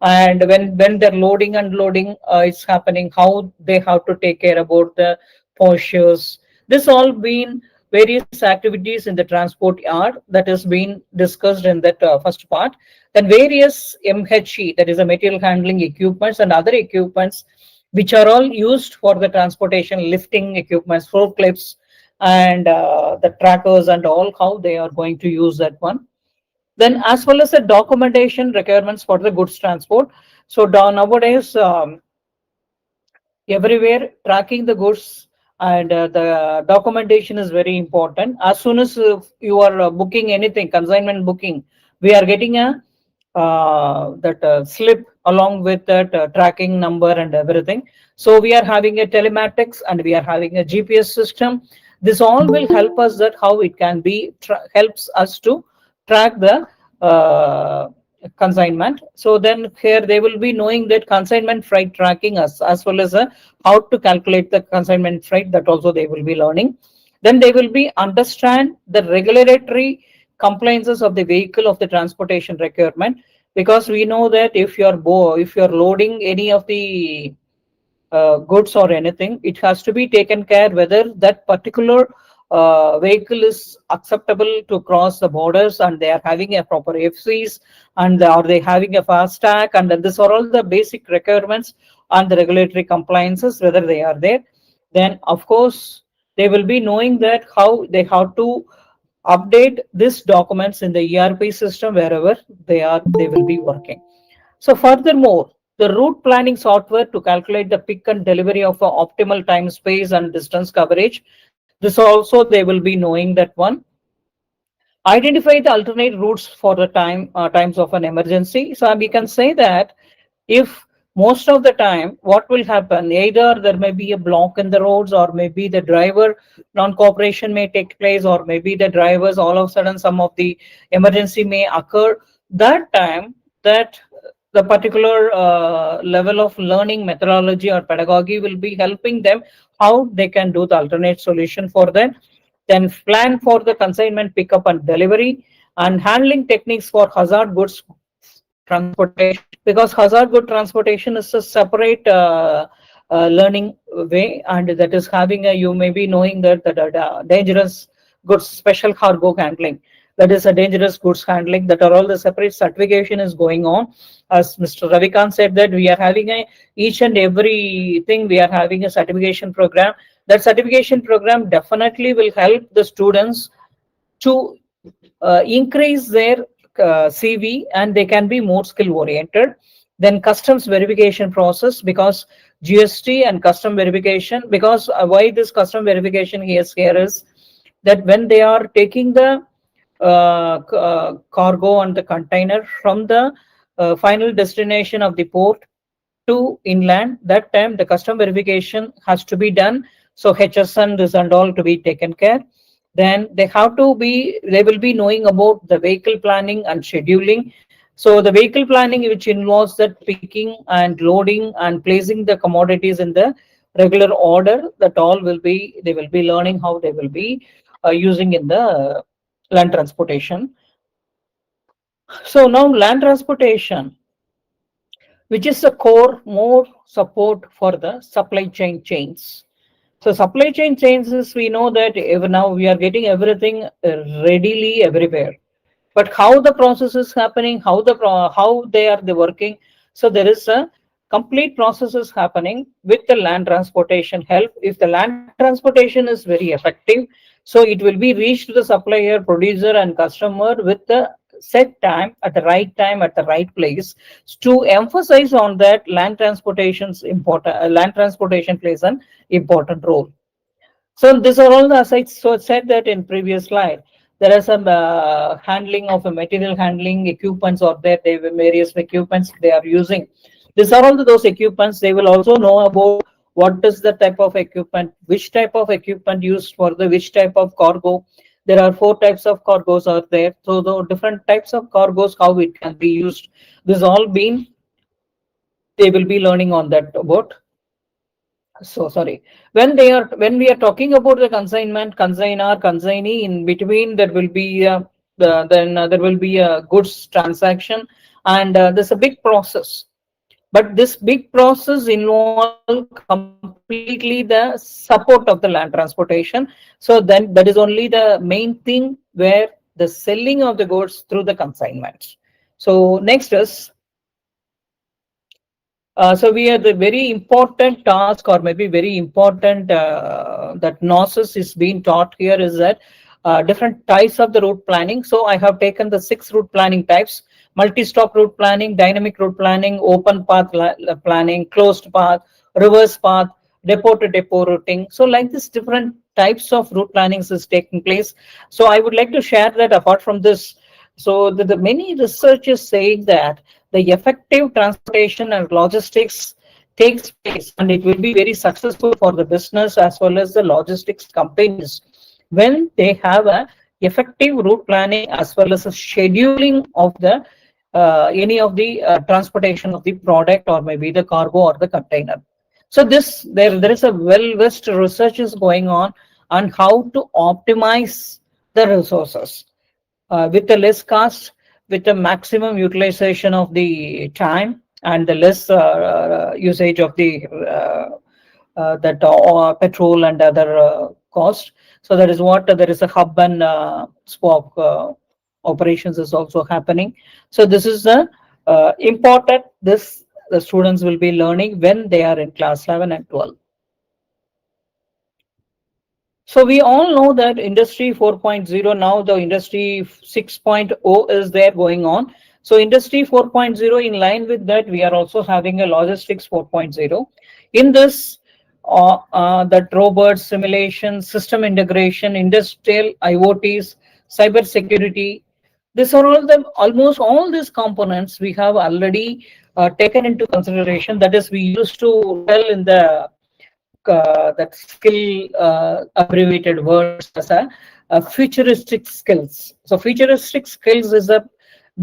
and when they're loading and unloading is happening, how they have to take care about the postures. This all been various activities in the transport yard that has been discussed in that first part. Then various MHE, that is a material handling equipments and other equipments which are all used for the transportation, lifting equipments, forklifts, and the trackers and all, how they are going to use that one. Then as well as the documentation requirements for the goods transport. So nowadays, everywhere tracking the goods, and the documentation is very important. As soon as you are booking anything, consignment booking, we are getting a that slip along with that tracking number and everything. So we are having a telematics, and we are having a GPS system. This all will help us that how it can be helps us to track the consignment. So then here they will be knowing that consignment freight tracking, as well as how to calculate the consignment freight, that also they will be learning. Then they will be understand the regulatory compliances of the vehicle of the transportation requirement, because we know that if you're loading any of the goods or anything, it has to be taken care whether that particular vehicle is acceptable to cross the borders, and they are having a proper FCs, and are they having a fast tag, and this are all the basic requirements and the regulatory compliances, whether they are there. Then of course they will be knowing that how they have to update these documents in the ERP system wherever they will be working. So furthermore, the route planning software to calculate the pick and delivery of optimal time, space, and distance coverage. This also they will be knowing that one. Identify the alternate routes for the times of an emergency. So we can say that if most of the time what will happen, either there may be a block in the roads, or maybe the driver non-cooperation may take place, or maybe the drivers all of a sudden some of the emergency may occur, that time that the particular level of learning methodology or pedagogy will be helping them how they can do the alternate solution for them. Then plan for the consignment pickup and delivery, and handling techniques for hazard goods transportation, because hazard good transportation is a separate learning way, and that is having a, you may be knowing that the dangerous goods special cargo handling, that is a dangerous goods handling, that are all the separate certification is going on. As Mr. Ravikant said that we are having a each and everything, we are having a certification program. That certification program definitely will help the students to increase their CV, and they can be more skill oriented. Then customs verification process, because GST and custom verification, because why this custom verification here is that when they are taking the cargo and the container from the final destination of the port, to inland, that time the custom verification has to be done. So HSN this and all to be taken care. Then they will be knowing about the vehicle planning and scheduling. So the vehicle planning, which involves that picking and loading and placing the commodities in the regular order, that all will be, they will be learning how they will be using in the land transportation. So now land transportation, which is the core more support for the supply chain chains. So supply chain chains is, we know that now we are getting everything readily everywhere. But how the process is happening, how they are the working. So there is a complete process is happening with the land transportation help. If the land transportation is very effective, so it will be reached to the supplier, producer, and customer with the set time at the right place. To emphasize on that, land transportation plays an important role. So these are all the sites. So it said that in previous slide, there are some handling of a material handling equipments or there they various equipments they are using. These are all those equipments. They will also know about what is the type of equipment, which type of equipment used for the which type of cargo. There are 4 types of cargos are there. So the different types of cargos, how it can be used. This all been, they will be learning on that about. So sorry, when we are talking about the consignment, consignor, consignee, in between there will be there will be a goods transaction, and there's a big process. But this big process involves completely the support of the land transportation. So then that is only the main thing where the selling of the goods through the consignment. So next is so we are the very important task, or maybe very important that Gnosis is being taught here, is that different types of the route planning. So I have taken the 6 route planning types: multi-stop route planning, dynamic route planning, open path planning, closed path, reverse path, depot to depot routing. So like this, different types of route plannings is taking place. So I would like to share that apart from this. So the many research is saying that the effective transportation and logistics takes place, and it will be very successful for the business as well as the logistics companies when they have a effective route planning as well as a scheduling of the any of the transportation of the product, or maybe the cargo or the container. So this, there is a well-versed research is going on how to optimize the resources with the less cost, with the maximum utilization of the time, and the less usage of the that petrol and other cost. So that is what there is a hub and spoke operations is also happening. So this is the important. This the students will be learning when they are in class 11 and 12. So we all know that industry 4.0, now the industry 6.0 is there going on. So industry 4.0, in line with that, we are also having a logistics 4.0. In this, that robots, simulation, system integration, industrial IoTs, cyber security, these are all the almost all these components we have already taken into consideration. That is, we used to tell in the that skill abbreviated words as a futuristic skills. So futuristic skills is a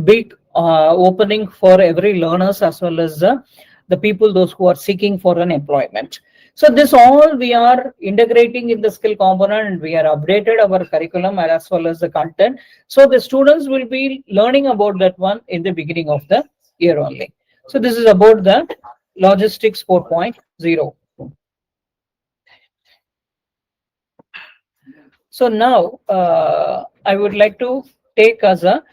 big opening for every learners as well as the people those who are seeking for an employment. So this all we are integrating in the skill component, and we are updated our curriculum as well as the content. So the students will be learning about that one in the beginning of the year only. So this is about the logistics 4.0. So now I would like to take as a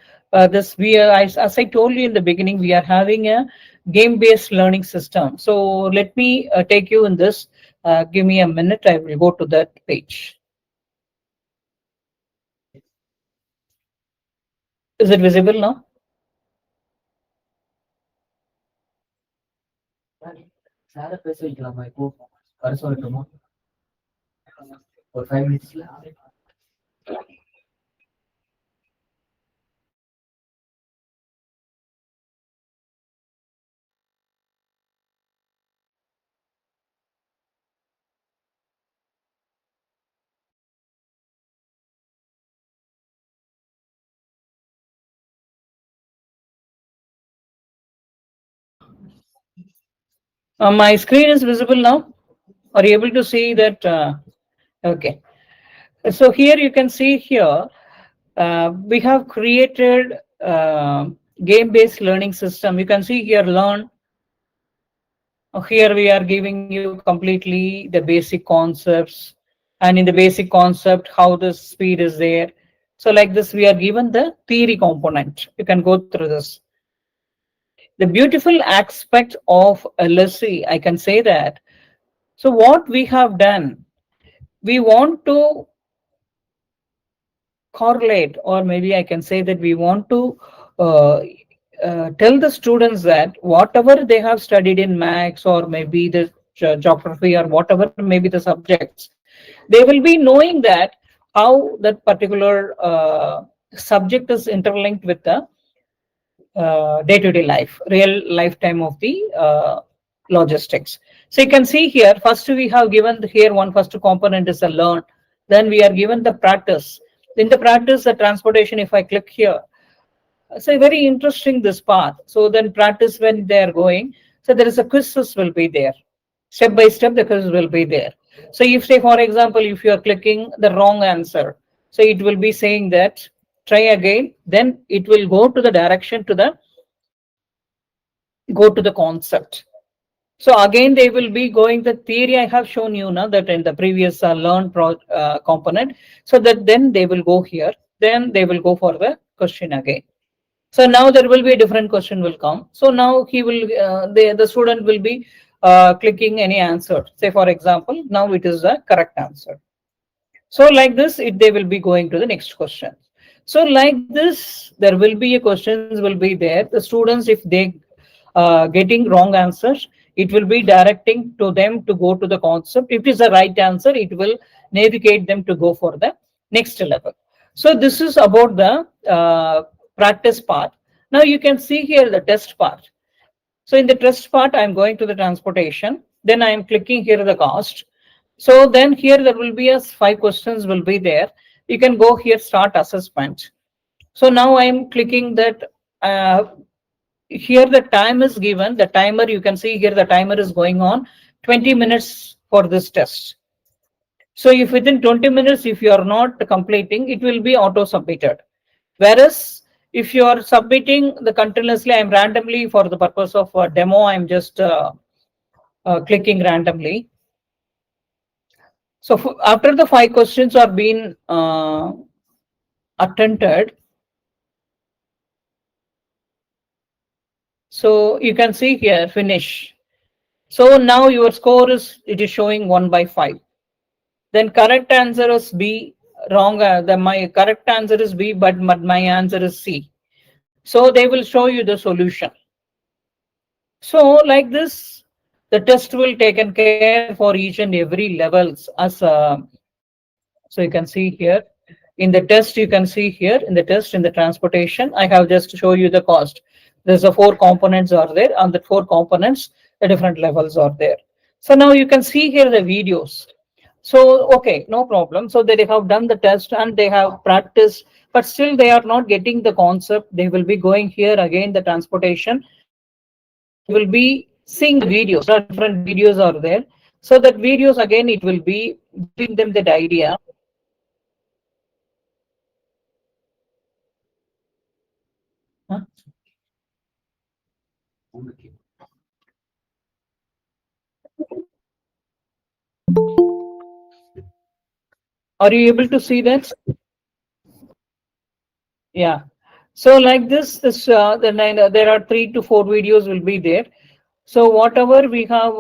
this we are, as I told you in the beginning, we are having a game-based learning system. So let me take you in this. Give me a minute. I will go to that page. Is it visible now? My screen is visible now. Are you able to see that? Okay. So here you can see here, we have created game-based learning system. You can see here, learn. Here we are giving you completely the basic concepts, and in the basic concept, how the speed is there. So like this, we are given the theory component. You can go through this. The beautiful aspect of LSC, I can say that. So what we have done, we want to correlate, or maybe I can say that we want to uh, tell the students that whatever they have studied in maths, or maybe the geography, or whatever maybe the subjects, they will be knowing that how that particular subject is interlinked with the day-to-day life, real lifetime of the logistics. So you can see here, first we have given here one first component is a learn. Then we are given the practice. In the practice, the transportation, if I click here, so very interesting this part. So then practice when they are going. So there is a quizzes will be there. Step by step, the quiz will be there. So if say, for example, if you are clicking the wrong answer, so it will be saying that try again, then it will go to the direction to the go to the concept. So again, they will be going the theory I have shown you now that in the previous component. So that then they will go here, then they will go for the question again. So now there will be a different question will come. So now he will, the student will be clicking any answer. Say for example, now it is the correct answer. So like this, they will be going to the next question. So like this, there will be a questions will be there. The students, if they getting wrong answers, it will be directing to them to go to the concept. If it is the right answer, it will navigate them to go for the next level. So this is about the practice part. Now you can see here the test part. So in the test part, I'm going to the transportation. Then I'm clicking here the cost. So then here there will be a 5 questions will be there. You can go here, start assessment. So now I'm clicking that. Here the time is given. The timer, you can see here the timer is going on 20 minutes for this test. So if within 20 minutes, if you are not completing, it will be auto submitted. Whereas if you are submitting the continuously, I'm randomly for the purpose of demo, I'm just clicking randomly. So after the 5 questions are being attempted, so you can see here finish. So now your score is, it is showing 1/5. Then correct answer is B. Wrong. My correct answer is B, but my answer is C. So they will show you the solution. So like this, the test will taken care for each and every levels as so you can see here in the test, you can see here in the test, in the transportation, I have just show you the cost. There's a 4 components are there. On the 4 components, the different levels are there. So now you can see here the videos. So okay, no problem. So they have done the test and they have practiced, but still they are not getting the concept. They will be going here again the transportation, and they will be seeing the videos. Different videos are there. So that videos again, it will be giving them that idea. Huh? Are you able to see that? Yeah. So like this there are 3 to 4 videos will be there. So whatever we have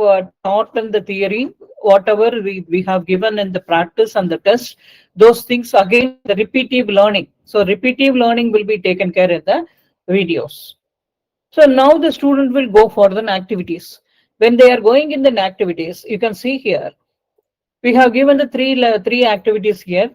taught in the theory, whatever we have given in the practice and the test, those things again the repetitive learning. So repetitive learning will be taken care of the videos. So now the student will go for the activities. When they are going in the activities, you can see here we have given the three activities here.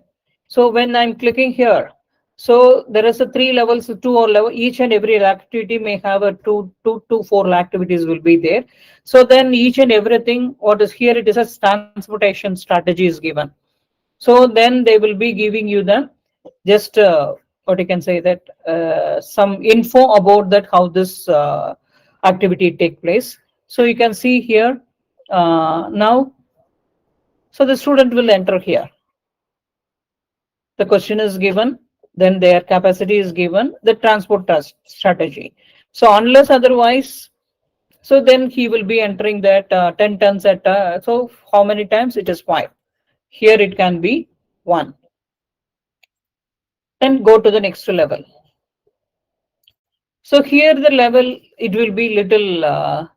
So when I'm clicking here, so there is a 3 levels, 2 or level. Each and every activity may have a two to 4 activities will be there. So then each and everything what is here, it is a transportation strategy is given. So then they will be giving you the just what you can say that some info about that how this activity take place. So you can see here now. So the student will enter here. The question is given, then their capacity is given, the transport strategy. So unless otherwise, so then he will be entering that 10 tons at, so how many times? It is 5. Here it can be 1. Then go to the next level. So here the level, it will be little,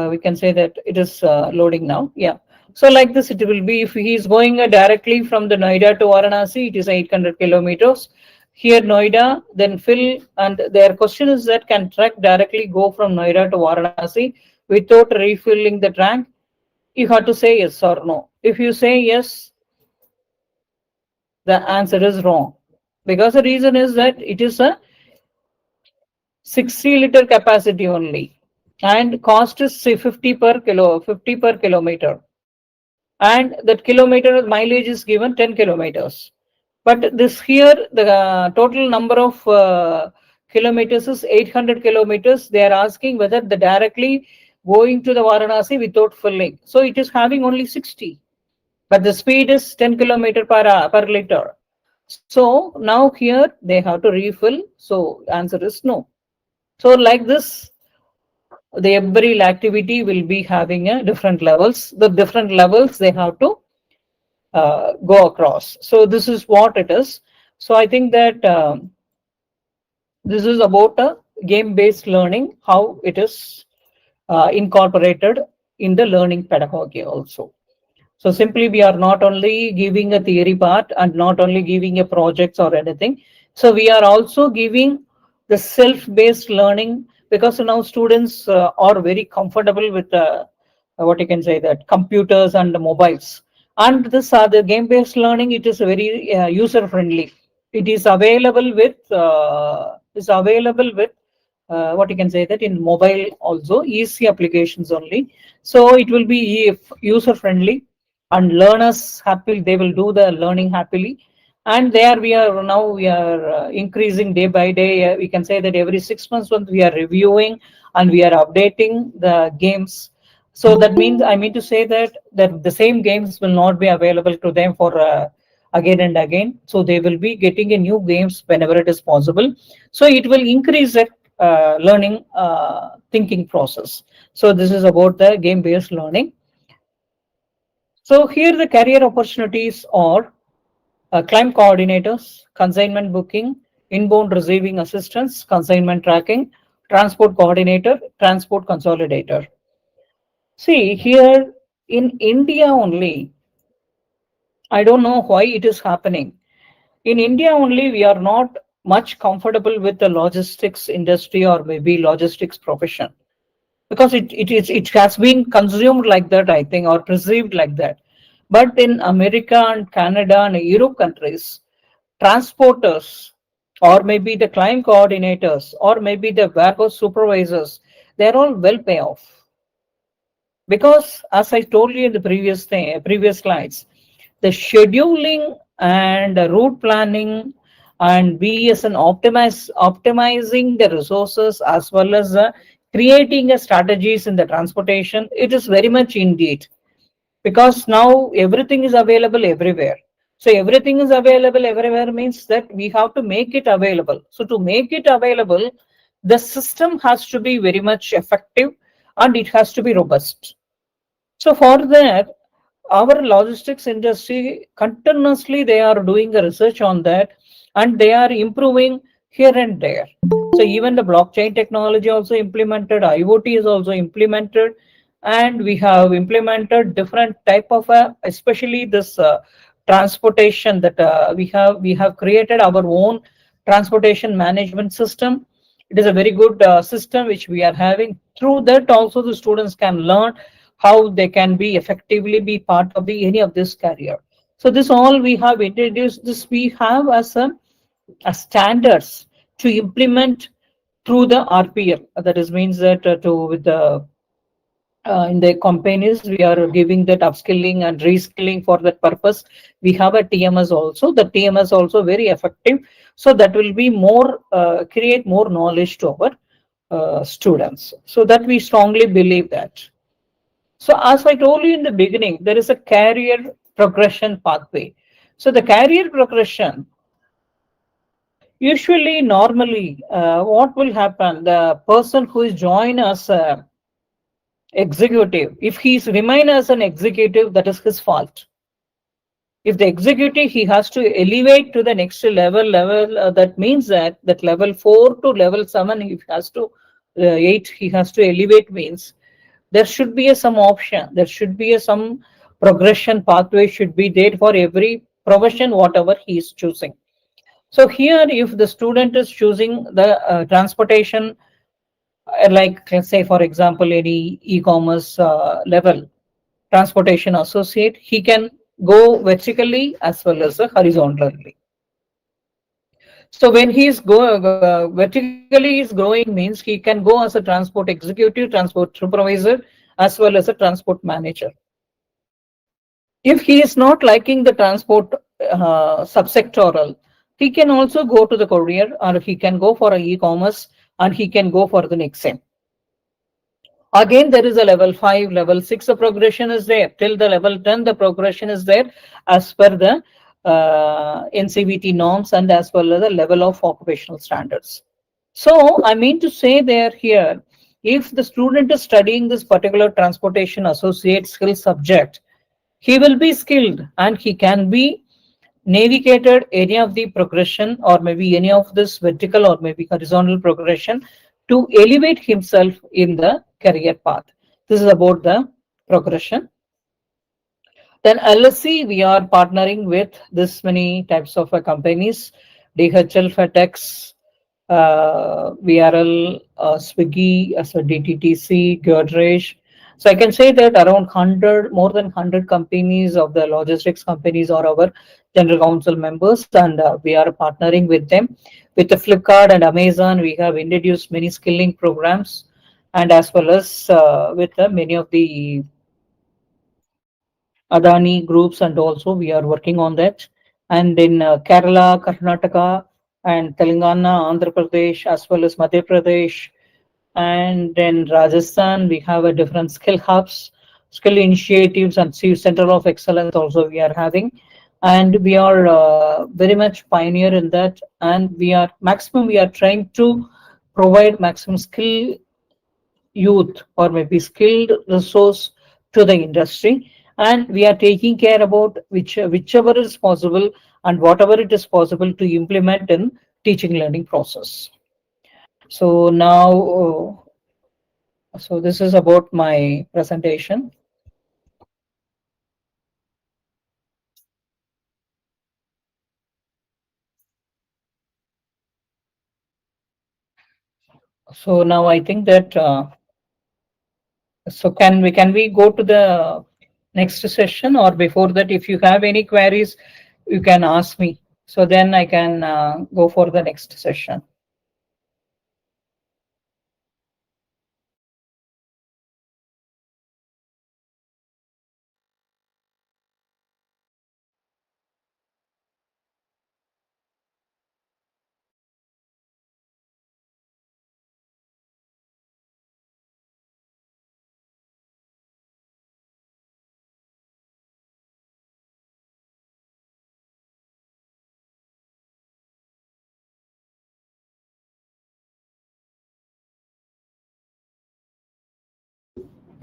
we can say that it is loading now. Yeah. So like this, it will be, if he is going directly from the Noida to Varanasi, it is 800 kilometers. Here Noida, then fill, and their question is that can truck directly go from Noida to Varanasi without refilling the tank? You have to say yes or no. If you say yes, the answer is wrong, because the reason is that it is a 60-liter capacity only, and cost is say 50 per kilometer, and that kilometer mileage is given 10 kilometers. But this here, the total number of kilometers is 800 kilometers. They are asking whether the directly going to the Varanasi without filling. So it is having only 60, but the speed is 10 kilometer per liter. So now here they have to refill. So answer is no. So like this, the every activity will be having a different levels. The different levels they have to go across. So this is what it is. So I think that this is about a game-based learning, how it is incorporated in the learning pedagogy also. So simply we are not only giving a theory part and not only giving a projects or anything. So we are also giving the self-based learning, because now students are very comfortable with what you can say that computers and the mobiles. And this the game-based learning, it is very user-friendly. It is available with what you can say that in mobile also, easy applications only. So it will be user friendly, and learners happy, they will do the learning happily. And there we are increasing day by day. We can say that every 6 months once we are reviewing and we are updating the games. So that means, I mean to say that the same games will not be available to them for again and again. So they will be getting a new games whenever it is possible. So it will increase that learning thinking process. So this is about the game-based learning. So here the career opportunities are climb coordinators, consignment booking, inbound receiving assistance, consignment tracking, transport coordinator, transport consolidator. See here in India only, I don't know why it is happening. In India only, we are not much comfortable with the logistics industry or maybe logistics profession, because it has been consumed like that, I think, or perceived like that. But in America and Canada and Europe countries, transporters or maybe the client coordinators or maybe the warehouse supervisors, they're all well pay off. Because as I told you in the previous slides, the scheduling and the route planning and be as an optimizing the resources as well as creating a strategies in the transportation, it is very much indeed, because now everything is available everywhere. So everything is available everywhere means that we have to make it available. So to make it available, the system has to be very much effective and it has to be robust. So for that, our logistics industry continuously they are doing a research on that, and they are improving here and there. So even the blockchain technology also implemented, IoT is also implemented, and we have implemented different type of especially this transportation that we have created our own transportation management system. It is a very good system which we are having. Through that also the students can learn how they can be effectively be part of the any of this career. So this all we have introduced, this we have as a standards to implement through the RPL. That is means that to with the in the companies we are giving that upskilling and reskilling. For that purpose we have a TMS also. The TMS also very effective, so that will be more create more knowledge to our students. So that we strongly believe that. So as I told you in the beginning, there is a career progression pathway. So the career progression, usually, normally, what will happen? The person who is joined as a executive, if he's remain as an executive, that is his fault. If the executive, he has to elevate to the next level, that means that level 4 to level 7, he has to 8, he has to elevate, means there should be some option, there should be some progression pathway should be there for every profession, whatever he is choosing. So here, if the student is choosing the transportation, like let's say for example any e-commerce level, transportation associate, he can go vertically as well as horizontally. So when he is vertically is growing, means he can go as a transport executive, transport supervisor, as well as a transport manager. If he is not liking the transport subsectoral, he can also go to the courier, or he can go for a e-commerce, and he can go for the next time. Again, there is a level 5, level 6, the progression is there. Till the level 10, the progression is there as per the NCVT norms and as well as the level of occupational standards. So I mean to say there here, if the student is studying this particular transportation associate skill subject, he will be skilled and he can be navigated any of the progression or maybe any of this vertical or maybe horizontal progression to elevate himself in the career path. This is about the progression. Then LSC, we are partnering with this many types of companies, DHL, FedEx, VRL, Swiggy, as a DTTC, Godrej. So I can say that around 100, more than 100 companies of the logistics companies are our general council members, and we are partnering with them. With the Flipkart and Amazon, we have introduced many skilling programs, and as well as with many of the Adani groups, and also we are working on that. And in Kerala, Karnataka, and Telangana, Andhra Pradesh, as well as Madhya Pradesh, and in Rajasthan, we have a different skill hubs, skill initiatives, and center of excellence also we are having. And we are very much pioneer in that. And we are maximum, we are trying to provide maximum skill youth or maybe skilled resource to the industry, and we are taking care about whichever is possible and whatever it is possible to implement in teaching learning process. So now so this is about my presentation. So now I think that so can we go to the next session, or before that, if you have any queries, you can ask me. So then I can go for the next session.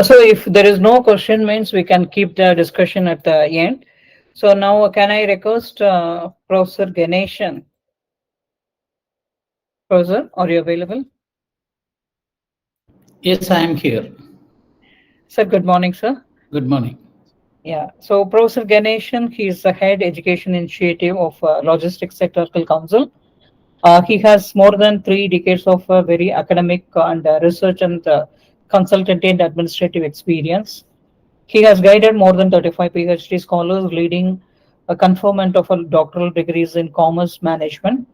So if there is no question, means we can keep the discussion at the end. So now can I request Professor Ganeshan? Professor, are you available? Yes, I am here. Sir, good morning, sir. Good morning. Yeah, so Professor Ganeshan, he is the head education initiative of Logistics Sectoral Council. He has more than 3 decades of very academic and research and consultant and administrative experience. He has guided more than 35 PhD scholars, leading a conferment of doctoral degrees in commerce management.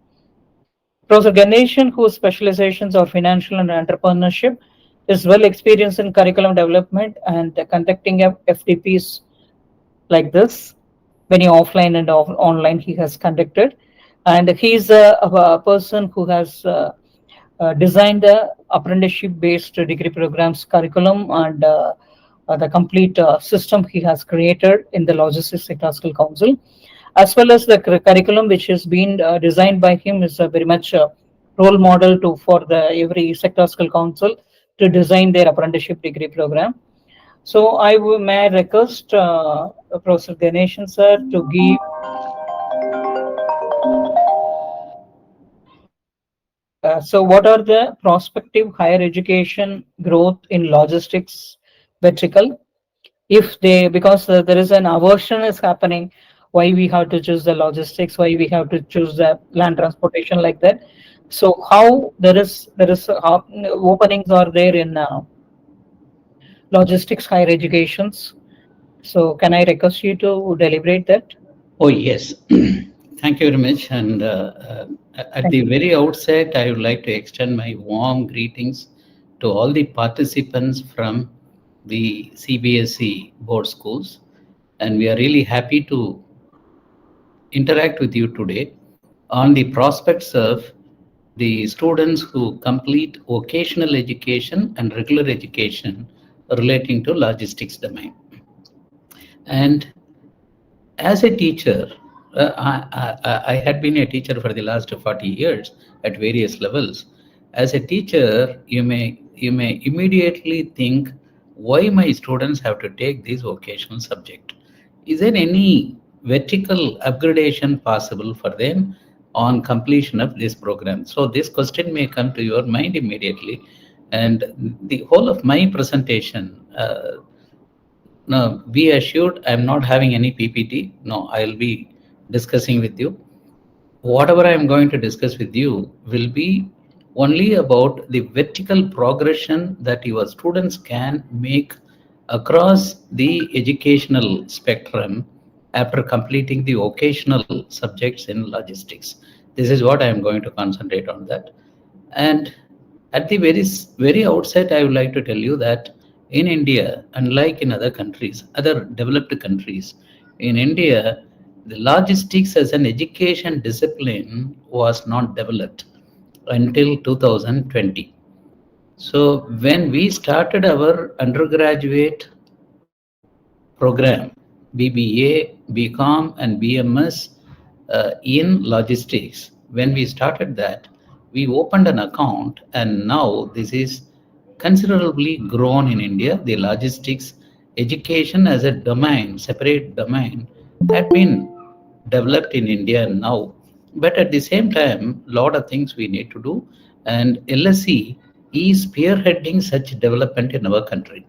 Professor Ganeshan, whose specializations are financial and entrepreneurship, is well experienced in curriculum development and conducting FDPs like this. Many offline and online he has conducted. And he is a person who has designed the apprenticeship-based degree programs curriculum and the complete system he has created in the Logistics Sector Council, as well as the curriculum which has been designed by him is very much a role model to for the every Sector Council to design their apprenticeship degree program. So may I request Professor Ganeshan sir to give. So what are the prospective higher education growth in logistics vertical? If they, because there is an aversion is happening, why we have to choose the logistics, why we have to choose the land transportation like that. So how there is openings are there in logistics higher educations. So can I request you to deliberate that? Oh, yes. Thank you very much. And at the very outset, I would like to extend my warm greetings to all the participants from the CBSE board schools. And we are really happy to interact with you today on the prospects of the students who complete vocational education and regular education relating to logistics domain. And as a teacher, I had been a teacher for the last 40 years at various levels. As a teacher, you may immediately think, why my students have to take this vocational subject? Is there any vertical upgradation possible for them on completion of this program? So this question may come to your mind immediately. And the whole of my presentation, now, be assured, I'm not having any PPT. No, I'll be discussing with you. Whatever I'm going to discuss with you will be only about the vertical progression that your students can make across the educational spectrum after completing the vocational subjects in logistics. This is what I'm going to concentrate on that. And at the very outset, I would like to tell you that in India, unlike in other countries, other developed countries, in India, the logistics as an education discipline was not developed until 2020. So when we started our undergraduate program, BBA, BCom, and BMS in logistics, when we started that, we opened an account, and now this is considerably grown in India. The logistics education as a domain, separate domain, had been developed in India now. But at the same time, a lot of things we need to do, and LSE is spearheading such development in our country.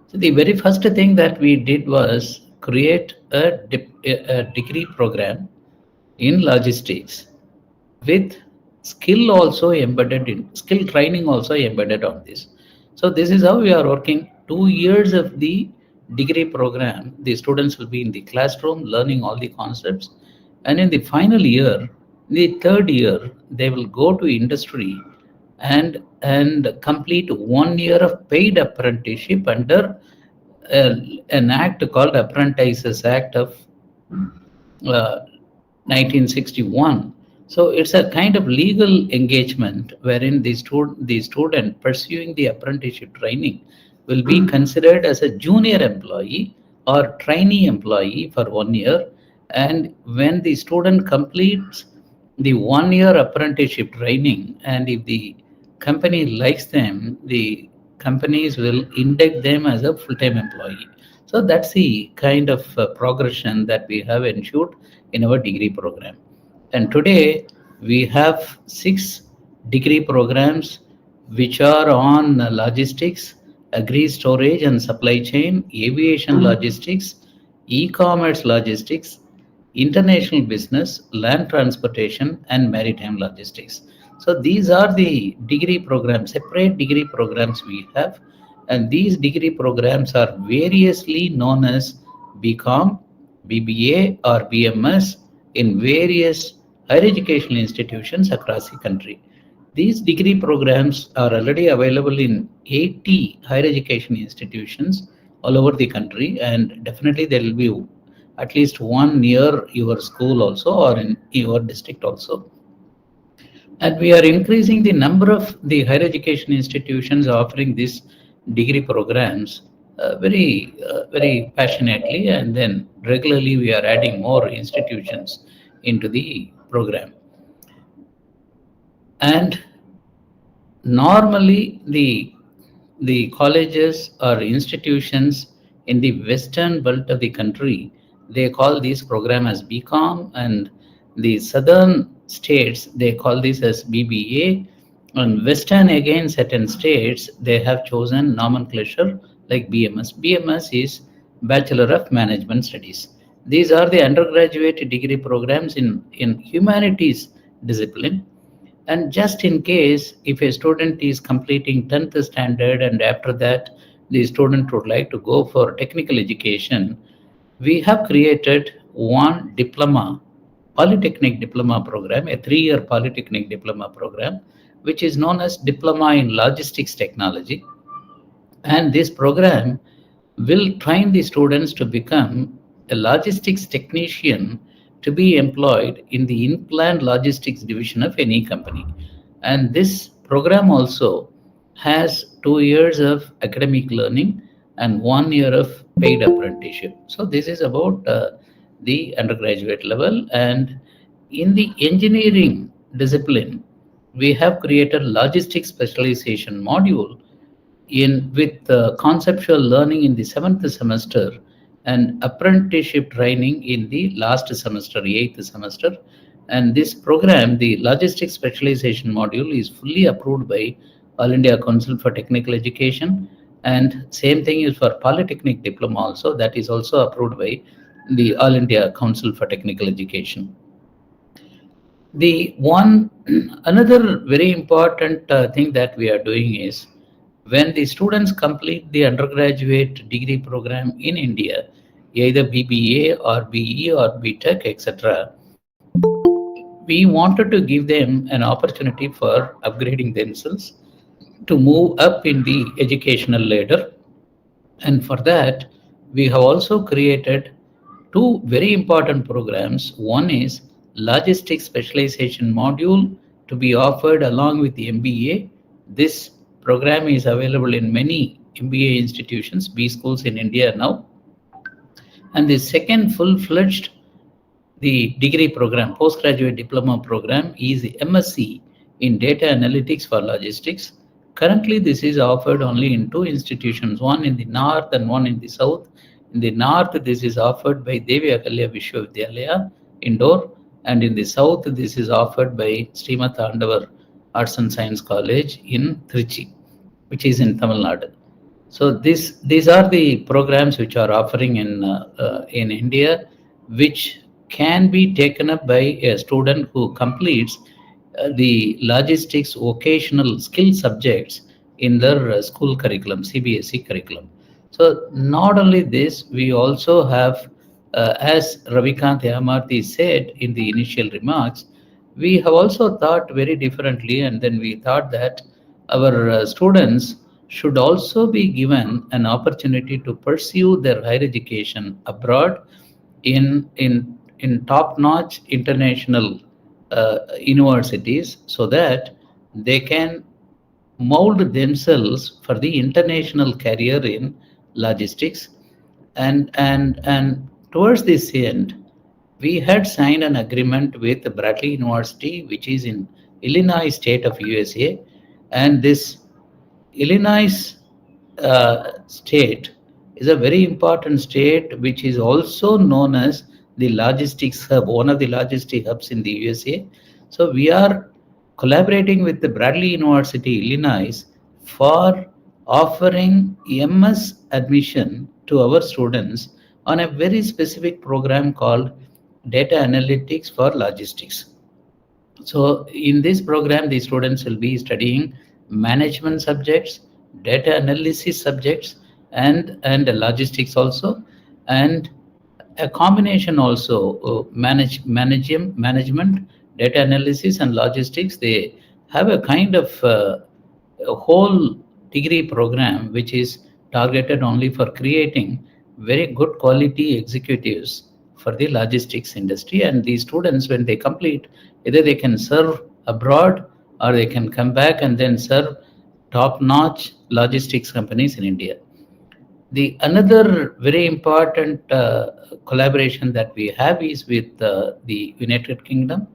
So the very first thing that we did was create a degree program in logistics with skill training also embedded on this. So this is how we are working. 2 years of the degree program, the students will be in the classroom learning all the concepts, and in the final year, the third year, they will go to industry and complete 1 year of paid apprenticeship under an act called Apprentices Act of 1961. So it's a kind of legal engagement wherein the student pursuing the apprenticeship training will be considered as a junior employee or trainee employee for 1 year. And when the student completes the 1 year apprenticeship training, and if the company likes them, the companies will induct them as a full-time employee. So that's the kind of progression that we have ensured in our degree program. And today we have 6 degree programs which are on logistics, agri storage and supply chain, aviation logistics, e-commerce logistics, international business, land transportation, and maritime logistics. So these are the degree programs, separate degree programs we have. And these degree programs are variously known as BCom, BBA, or BMS in various higher educational institutions across the country. These degree programs are already available in 80 higher education institutions all over the country, and definitely there will be at least one near your school also or in your district also. And we are increasing the number of the higher education institutions offering these degree programs very passionately, and then regularly we are adding more institutions into the program. And normally the colleges or institutions in the western belt of the country, they call this program as BCom, and the southern states they call this as BBA, and western again certain states they have chosen nomenclature like BMS. BMS is Bachelor of Management Studies. These are the undergraduate degree programs in humanities discipline. And just in case if a student is completing 10th standard and after that the student would like to go for technical education, we have created one diploma, polytechnic diploma program, a 3-year polytechnic diploma program, which is known as Diploma in Logistics Technology. And this program will train the students to become a logistics technician to be employed in the in-plant logistics division of any company. And this program also has 2 years of academic learning and 1 year of paid apprenticeship. So this is about the undergraduate level. And in the engineering discipline, we have created logistics specialization module with conceptual learning in the 7th semester and apprenticeship training in the last semester, 8th semester. And this program, the logistics specialization module, is fully approved by All India Council for Technical Education, and same thing is for Polytechnic Diploma also, that is also approved by the All India Council for Technical Education. The one another very important thing that we are doing is, when the students complete the undergraduate degree program in India, either BBA or BE or BTech, etc., we wanted to give them an opportunity for upgrading themselves to move up in the educational ladder. And for that, we have also created two very important programs. One is logistics specialization module to be offered along with the MBA. This program is available in many MBA institutions, B schools in India now. And the second full-fledged the degree program, postgraduate diploma program, is the MSc in data analytics for logistics. Currently, this is offered only in 2 institutions, one in the north and one in the south. In the north, this is offered by Devi Akalya Vishwavidyalaya, Indore, and in the south, this is offered by Srimad Andavar Arts and Science College in Trichy, which is in Tamil Nadu. So these are the programs which are offering in India, which can be taken up by a student who completes the logistics vocational skill subjects in their school curriculum, CBSE curriculum. So not only this, we also have, as Ravikant Yamarthi said in the initial remarks, we have also thought very differently, and then we thought that our students should also be given an opportunity to pursue their higher education abroad in top-notch international universities, so that they can mold themselves for the international career in logistics. And towards this end, we had signed an agreement with Bradley University, which is in Illinois state of USA, and this Illinois state is a very important state, which is also known as the logistics hub, one of the logistic hubs in the USA. So we are collaborating with the Bradley University, Illinois, for offering MS admission to our students on a very specific program called Data Analytics for Logistics. So in this program, the students will be studying management subjects, data analysis subjects, and logistics also, and a combination also management, data analysis, and logistics. They have a kind of a whole degree program which is targeted only for creating very good quality executives for the logistics industry. And these students, when they complete, either they can serve abroad or they can come back and then serve top-notch logistics companies in India. The another very important collaboration that we have is with the United Kingdom.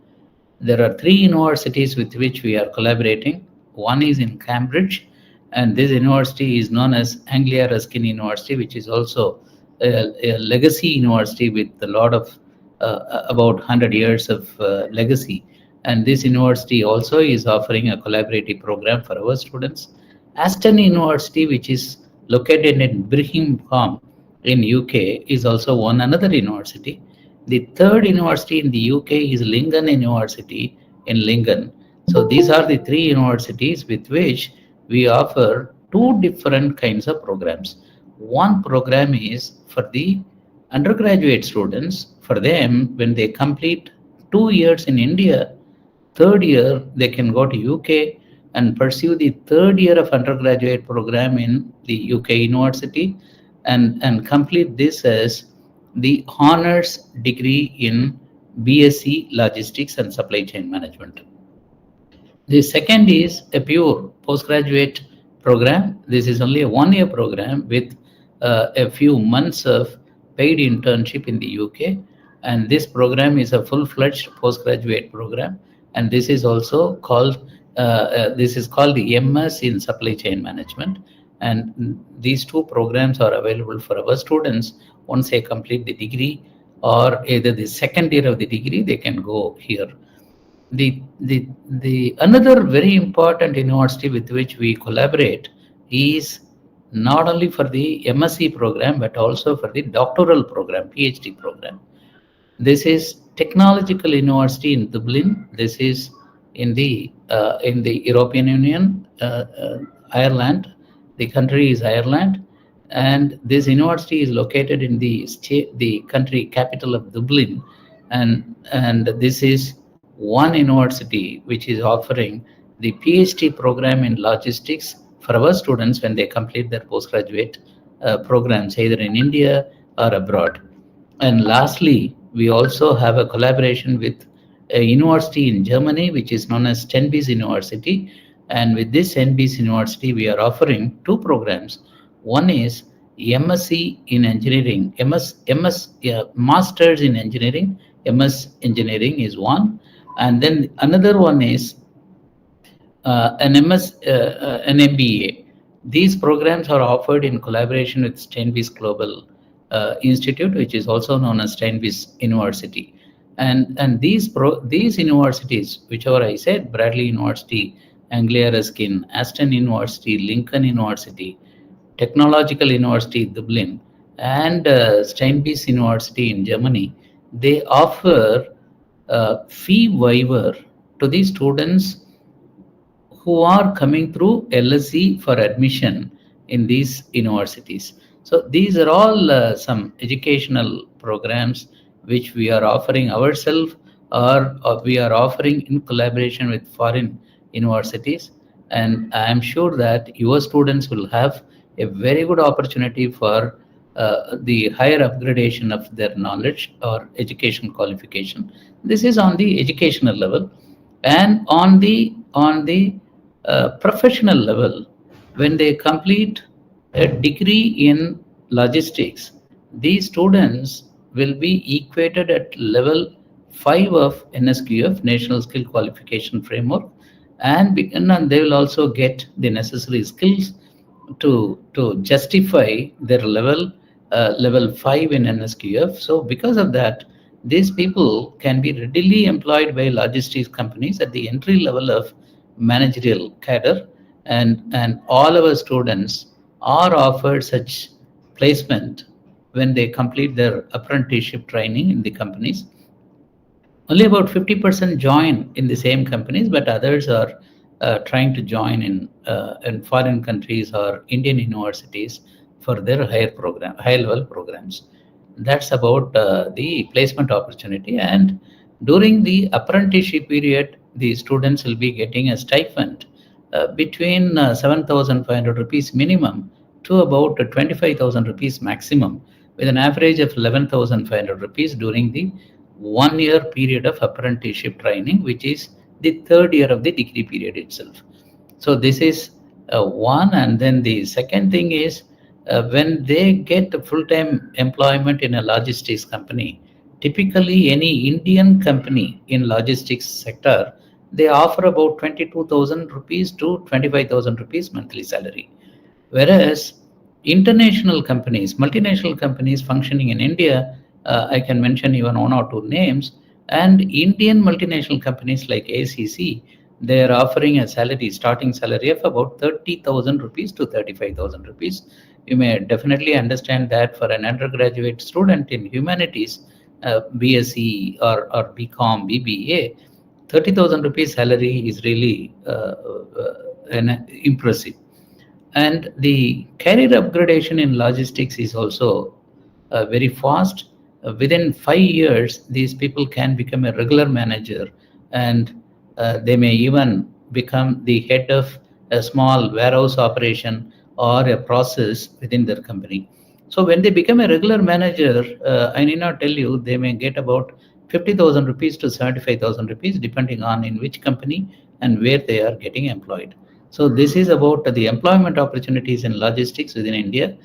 There are 3 universities with which we are collaborating. One is in Cambridge, and this university is known as Anglia Ruskin University, which is also a legacy university with a lot of about 100 years of legacy. And this university also is offering a collaborative program for our students. Aston University, which is located in Birmingham in UK, is also one another university. The third university in the UK is Lincoln University in Lincoln. So these are the 3 universities with which we offer 2 different kinds of programs. One program is for the undergraduate students. For them, when they complete 2 years in India, third year they can go to UK and pursue the third year of undergraduate program in the UK university and complete this as the honors degree in BSc Logistics and Supply Chain Management. The second is a pure postgraduate program. This is only a 1-year program with a few months of paid internship in the UK. And this program is a full-fledged postgraduate program. And this is also called the MS in Supply Chain Management. And these 2 programs are available for our students once they complete the degree, or either the second year of the degree, they can go here. The another very important university with which we collaborate is not only for the MSc program but also for the doctoral program, PhD program. This is Technological University in Dublin. This is in the European Union, Ireland. The country is Ireland, and this university is located in the country capital of Dublin, and this is one university which is offering the PhD program in logistics for our students when they complete their postgraduate programs either in India or abroad. And lastly, we also have a collaboration with a university in Germany which is known as Stenbis University. And with this Stenbis University, we are offering 2 programs. One is MSc in Engineering, Masters in Engineering, MS Engineering is one. And then another one is an MBA. These programs are offered in collaboration with Stenbis Global Institute, which is also known as Stenbis University. And these universities, whichever I said, Bradley University, Anglia Ruskin, Aston University, Lincoln University, Technological University Dublin, and Stenbis University in Germany, they offer fee waiver to the students who are coming through LSE for admission in these universities. So these are all some educational programs which we are offering ourselves, or we are offering in collaboration with foreign universities. And I am sure that your students will have a very good opportunity for the higher upgradation of their knowledge or education qualification. This is on the educational level. And on the professional level, when they complete a degree in logistics, these students will be equated at level 5 of NSQF, National Skill Qualification Framework, and they will also get the necessary skills to justify their level 5 in NSQF. So because of that, these people can be readily employed by logistics companies at the entry level of managerial cadre, and all our students are offered such placement when they complete their apprenticeship training in the companies. Only about 50% join in the same companies, but others are trying to join in foreign countries or Indian universities for their high level programs. That's about the placement opportunity. And during the apprenticeship period, the students will be getting a stipend between 7,500 rupees minimum to about 25,000 rupees maximum, with an average of 11,500 rupees during the 1-year period of apprenticeship training, which is the third year of the degree period itself. So this is one. And then the second thing is when they get full-time employment in a logistics company, typically any Indian company in logistics sector, they offer about 22,000 rupees to 25,000 rupees monthly salary. Whereas international companies, multinational companies functioning in India, I can mention even one or two names, and Indian multinational companies like ACC, they are offering a salary, starting salary of about 30,000 rupees to 35,000 rupees. You may definitely understand that for an undergraduate student in humanities, BSc or BCom, BBA, 30,000 rupees salary is really impressive. And the career upgradation in logistics is also very fast. Within 5 years, these people can become a regular manager, and they may even become the head of a small warehouse operation or a process within their company. So when they become a regular manager, I need not tell you, they may get about 50,000 rupees to 75,000 rupees, depending on in which company and where they are getting employed. So this is about the employment opportunities in logistics within India.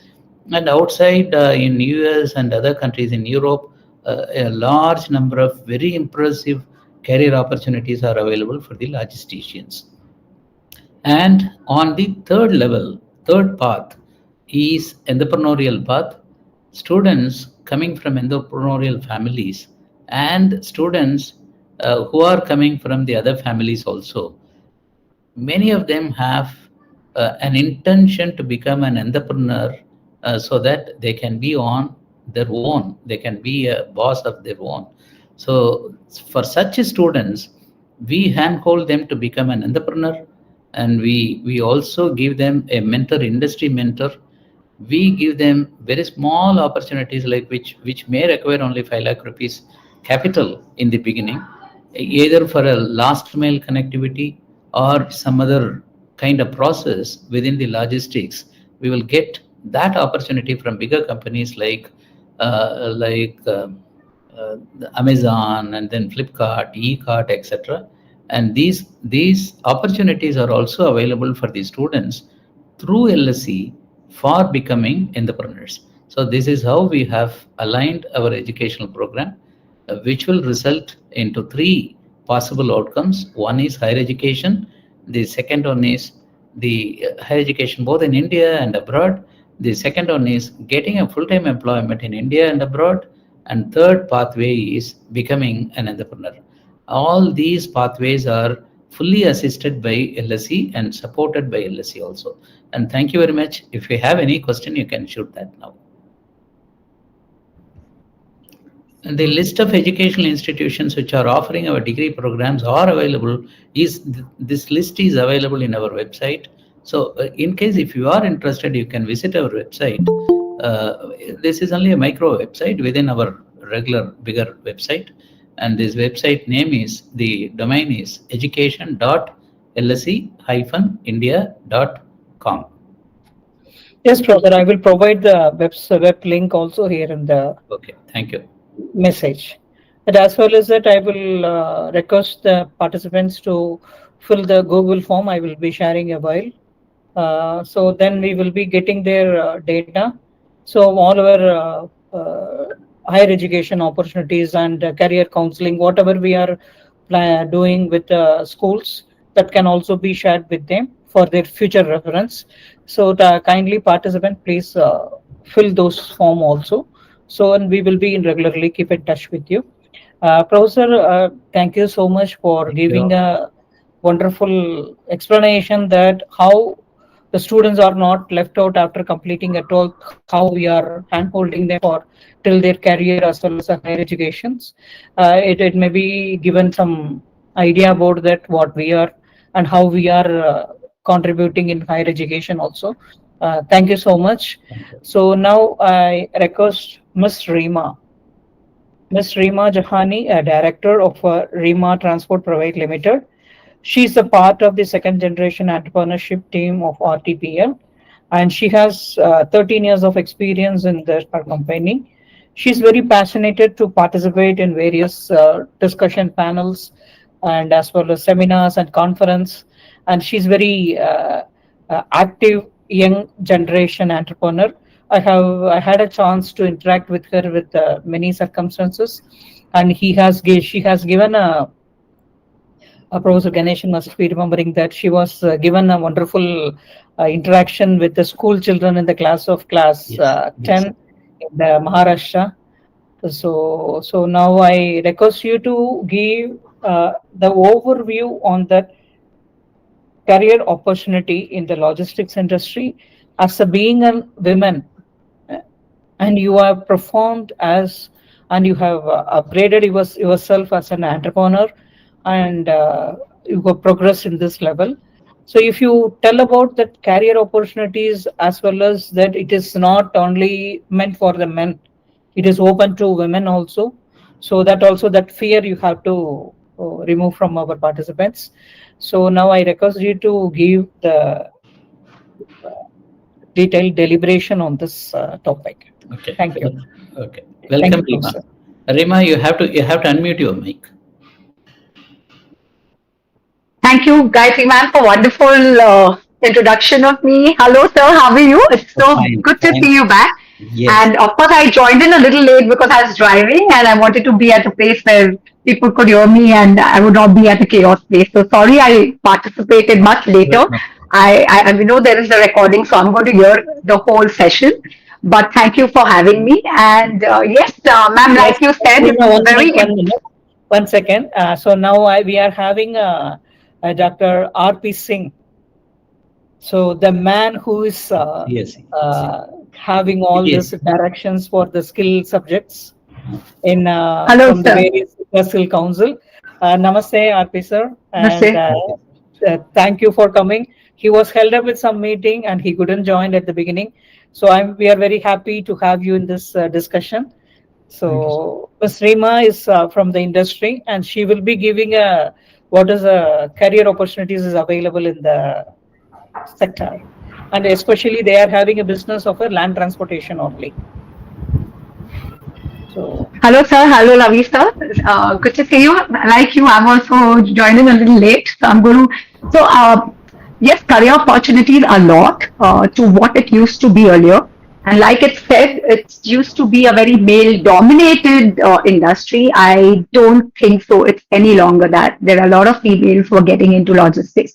And outside in US and other countries in Europe, a large number of very impressive career opportunities are available for the logisticians. And on the third level, third path is entrepreneurial path. Students coming from entrepreneurial families and students who are coming from the other families also, many of them have an intention to become an entrepreneur so that they can be on their own, they can be a boss of their own. So for such students, we handhold them to become an entrepreneur, and we also give them a mentor, industry mentor. We give them very small opportunities, like which may require only 5 lakh rupees capital in the beginning, either for a last mile connectivity or some other kind of process within the logistics. We will get that opportunity from bigger companies like the Amazon and then Flipkart, eCart, etc. And these opportunities are also available for the students through LSC for becoming entrepreneurs. So this is how we have aligned our educational program, which will result into three possible outcomes. One is higher education. The second one is the higher education both in India and abroad. The second one is getting a full-time employment in India and abroad. And third pathway is becoming an entrepreneur. All these pathways are fully assisted by LSE and supported by LSE also. And thank you very much. If you have any question, you can shoot that now. And the list of educational institutions which are offering our degree programs are available. This list is available in our website. So in case if you are interested, you can visit our website. This is only a micro website within our regular bigger website. And this website name is, the domain is education.lse-india.com. Yes, brother, I will provide the web link also here in the Okay, thank you. Message. And as well as that, I will request the participants to fill the Google form. I will be sharing a while. So then we will be getting their data. So all our higher education opportunities and career counseling, whatever we are doing with schools, that can also be shared with them for their future reference. So the kindly participant, please fill those form also. So, and we will be in regularly keep in touch with you. Professor, thank you so much for giving a wonderful explanation that how the students are not left out after completing a 12th, how we are hand-holding them for till their career as well as higher educations. It may be given some idea about that, what we are and how we are contributing in higher education also. Thank you so much. So now I request Ms. Reema Jahani, a director of Reema Transport Private Limited. She's a part of the second generation entrepreneurship team of RTPL, and she has 13 years of experience in her company. She's very passionate to participate in various discussion panels and as well as seminars and conference. And she's very active young generation entrepreneur. I had a chance to interact with her with many circumstances, and she has given Professor Ganeshan must be remembering that she was given a wonderful interaction with the school children in the class Yes, 10 yes. in the Maharashtra. So now I request you to give the overview on that career opportunity in the logistics industry as a being a woman, and you have performed as, and you have upgraded yourself as an entrepreneur, and you have progressed in this level. So if you tell about that career opportunities, as well as that it is not only meant for the men, it is open to women also. So that also, that fear you have to remove from our participants. So now I request you to give the detailed deliberation on this topic. Okay. Thank you. Okay. Thank Welcome, you, Rima. Professor. Rima, you have to unmute your mic. Thank you, Gayatri ma'am, for wonderful introduction of me. Hello, sir. How are you? It's Oh, so fine, good to fine. see you back. Yes. And of course, I joined in a little late because I was driving and I wanted to be at a place where people could hear me and I would not be at a chaos place. So sorry, I participated much later. No. I know there is a recording, so I'm going to hear the whole session. But thank you for having me. And yes, ma'am, Yes, like you said, Rima, it's very 1 minute. 1 second. So now we are having Dr. R.P. Singh. So the man who is Yes. having all Yes. these directions for the skill subjects in hello, from the sir. various skill council. Namaste, R.P. sir, and Namaste. thank you for coming. He was held up with some meeting and he couldn't join at the beginning. So we are very happy to have you in this discussion. So Ms. Rima is from the industry, and she will be giving a what is career opportunities is available in the sector, and especially they are having a business of a land transportation only. So Hello, sir. Hello, Lavi, sir. Good to see you. Like you, I'm also joining a little late, so I'm going to. So, yes, career opportunities a lot to what it used to be earlier. And like it said, it used to be a very male-dominated industry. I don't think so. It's any longer that. There are a lot of females who are getting into logistics,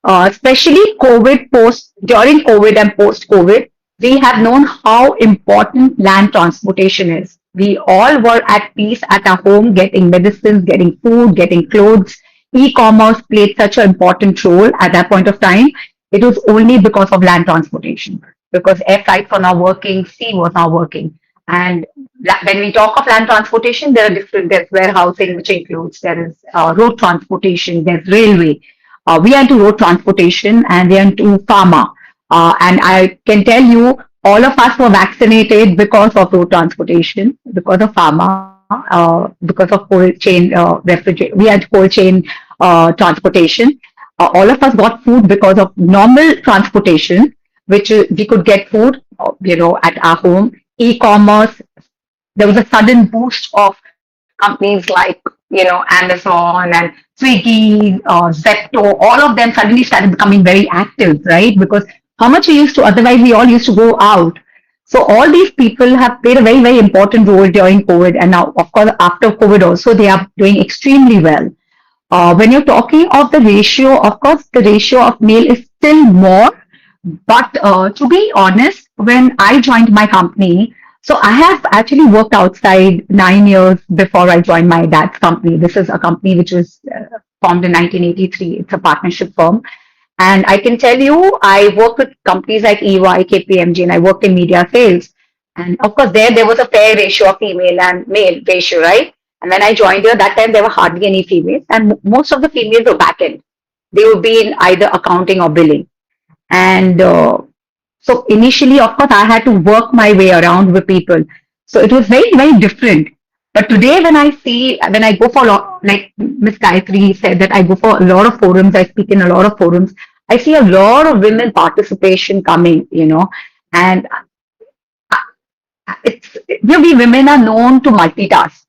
especially during COVID and post COVID, we have known how important land transportation is. We all were at peace at our home, getting medicines, getting food, getting clothes. E-commerce played such an important role at that point of time. It was only because of land transportation, because air flights were not working, sea was not working. And when we talk of land transportation, there are different, there's warehousing, which includes, there is road transportation, there's railway. We are into road transportation and we are into pharma. And I can tell you, all of us were vaccinated because of road transportation, because of pharma, because of cold chain we had cold chain transportation. All of us got food because of normal transportation, which we could get food, at our home. E-commerce, there was a sudden boost of companies like Amazon and Swiggy, Zepto. All of them suddenly started becoming very active, right? Because how much we used to, otherwise we all used to go out. So all these people have played a very, very important role during COVID, and now of course after COVID also they are doing extremely well. When you're talking of the ratio, of course the ratio of male is still more, but to be honest, when I joined my company, so I have actually worked outside 9 years before I joined my dad's company. This is a company which was formed in 1983. It's a partnership firm. And I can tell you, I worked with companies like EY, KPMG, and I worked in media sales. And of course, there was a fair ratio of female and male ratio, right? And when I joined here, that time there were hardly any females, and most of the females were back end. They would be in either accounting or billing. And so initially, of course, I had to work my way around with people. So it was very, very different. But today, when I go for, like Miss Gayatri said, that I go for a lot of forums, I speak in a lot of forums, I see a lot of women participation coming, and we women are known to multitask.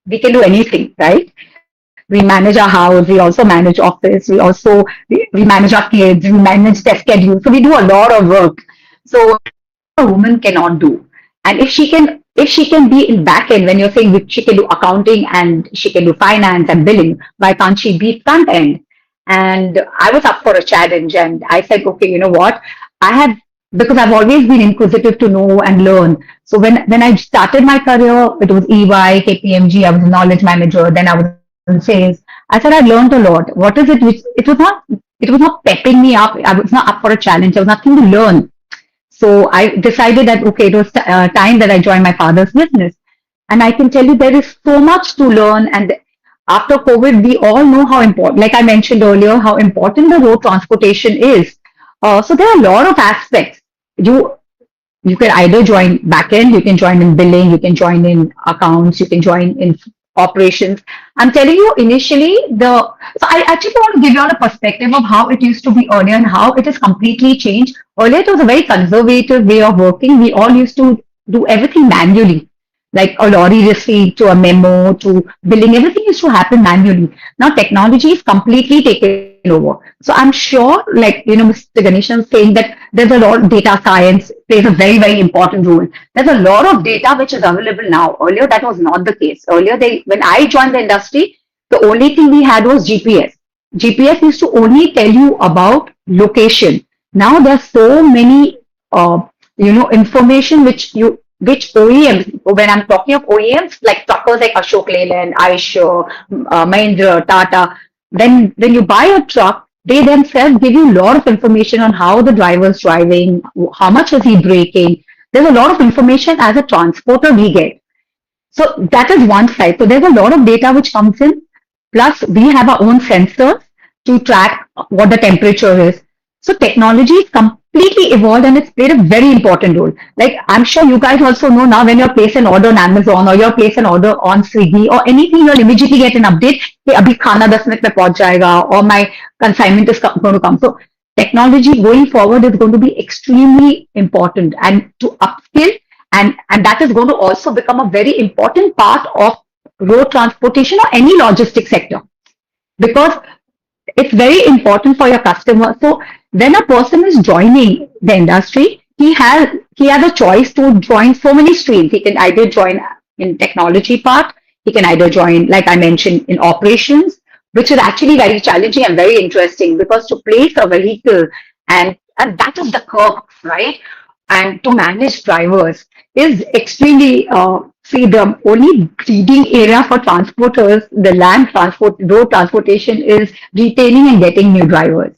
We can do anything, right? We manage our house, we also manage office, we manage our kids, we manage their schedule. So we do a lot of work. So a woman cannot do. And if she can be in back end, when you're saying that she can do accounting and she can do finance and billing, why can't she be front end? And I was up for a challenge and I said, okay, you know what? I have because I've always been inquisitive to know and learn. So when I started my career, it was EY, KPMG, I was a knowledge manager, then I was in sales. I said I learned a lot. What is it which it was not pepping me up. I was not up for a challenge. There was nothing to learn. So I decided that, okay, it was time that I joined my father's business. And I can tell you there is so much to learn. And after COVID, we all know how important, like I mentioned earlier, how important the road transportation is. So there are a lot of aspects. You you can either join backend, you can join in billing, you can join in accounts, you can join in operations. I'm telling you, initially, so I actually want to give you all a perspective of how it used to be earlier and how it has completely changed. Earlier, it was a very conservative way of working. We all used to do everything manually, like a lorry receipt to a memo to billing, everything used to happen manually. Now technology is completely taken over. So I'm sure, like, Mr. Ganeshan saying that there's a lot of data science plays a very, very important role. There's a lot of data which is available now. Earlier, that was not the case. Earlier, when I joined the industry, the only thing we had was GPS. GPS used to only tell you about location. Now there's so many, information which OEMs, when I'm talking of OEMs, like truckers like Ashok Leyland, Eicher, Mahindra, Tata, when you buy a truck, they themselves give you a lot of information on how the driver is driving, how much is he braking. There's a lot of information as a transporter we get. So that is one side. So there's a lot of data which comes in. Plus, we have our own sensors to track what the temperature is. So technology is completely evolved and it's played a very important role. Like I'm sure you guys also know now when you place an order on Amazon or you place an order on Swiggy or anything, you'll immediately get an update. Hey, abhi khana 10 minute mein pahunch jayega, or my consignment is going to come. So technology going forward is going to be extremely important and to upskill and that is going to also become a very important part of road transportation or any logistic sector because it's very important for your customer. So when a person is joining the industry, he has a choice to join so many streams. He can either join in technology part, he can either join, like I mentioned, in operations, which is actually very challenging and very interesting because to place a vehicle and that is the curve, right? And to manage drivers is extremely see the only breeding area for transporters, the road transportation is retaining and getting new drivers.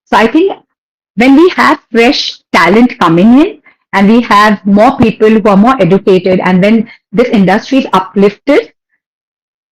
So I think when we have fresh talent coming in and we have more people who are more educated and when this industry is uplifted,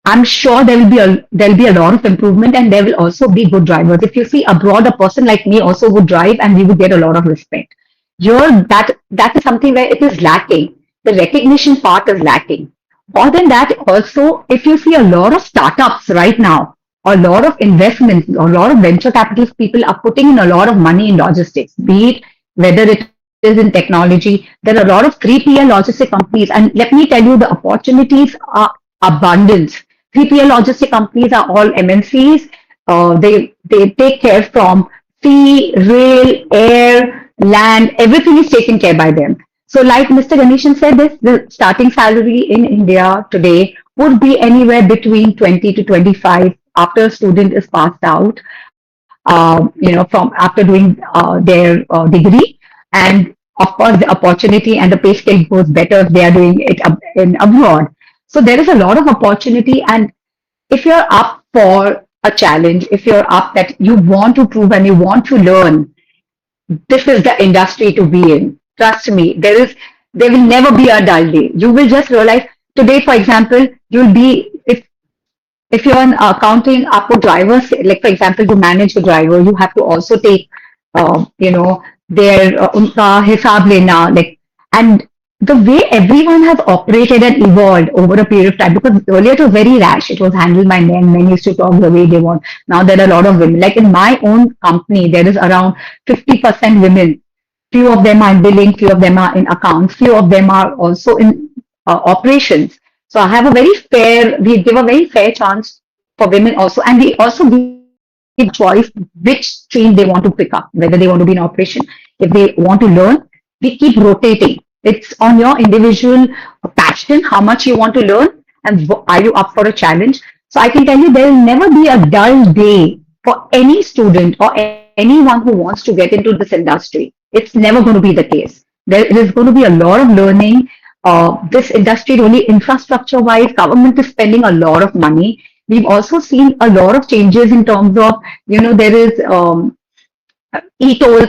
I'm sure there'll be a lot of improvement and there will also be good drivers. If you see abroad, a person like me also would drive and we would get a lot of respect. Here, that is something where it is lacking. The recognition part is lacking. More than that, also, if you see a lot of startups right now, a lot of investments, a lot of venture capitalist people are putting in a lot of money in logistics, be it whether it is in technology. There are a lot of 3PL logistic companies, and let me tell you, the opportunities are abundant. 3PL logistic companies are all MNCs. They take care from sea, rail, air, land, everything is taken care by them. So like Mr. Ganeshan said, the starting salary in India today would be anywhere between 20 to 25 after a student is passed out, from after doing their degree. And of course, the opportunity and the pay scale goes better if they are doing it in abroad. So there is a lot of opportunity. And if you're up for a challenge, if you're up that you want to prove and you want to learn, this is the industry to be in. Trust me, there will never be a dull day. You will just realize today, for example, you'll be if you're an accounting up drivers, like for example, to manage a driver, you have to also take their unka hisab lena, like, and the way everyone has operated and evolved over a period of time, because earlier it was very rash, it was handled by men used to talk the way they want. Now there are a lot of women. Like in my own company, there is around 50% women. Few of them are in billing, few of them are in accounts, few of them are also in operations. So I have we give a very fair chance for women also, and we also give choice which stream they want to pick up, whether they want to be in operation, if they want to learn. We keep rotating. It's on your individual passion, how much you want to learn, and are you up for a challenge. So I can tell you there will never be a dull day for any student or anyone who wants to get into this industry. It's never going to be the case. There is going to be a lot of learning. This industry, really infrastructure wise, government is spending a lot of money. We've also seen a lot of changes in terms of, there is e-toll.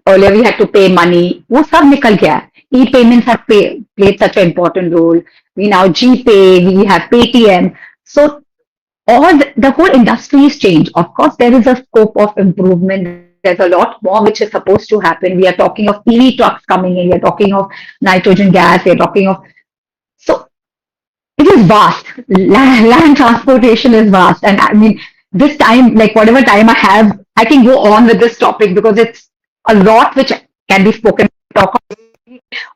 Earlier we had to pay money. वो सब निकल गया है. E-payments have played such an important role. We now GPay, we have Paytm. So the whole industry is changed. Of course, there is a scope of improvement. There's a lot more which is supposed to happen. We are talking of EV trucks coming in. We are talking of nitrogen gas. We are talking of, so it is vast. Land transportation is vast. And I mean, this time, like whatever time I have, I can go on with this topic because it's a lot which can be spoken, talk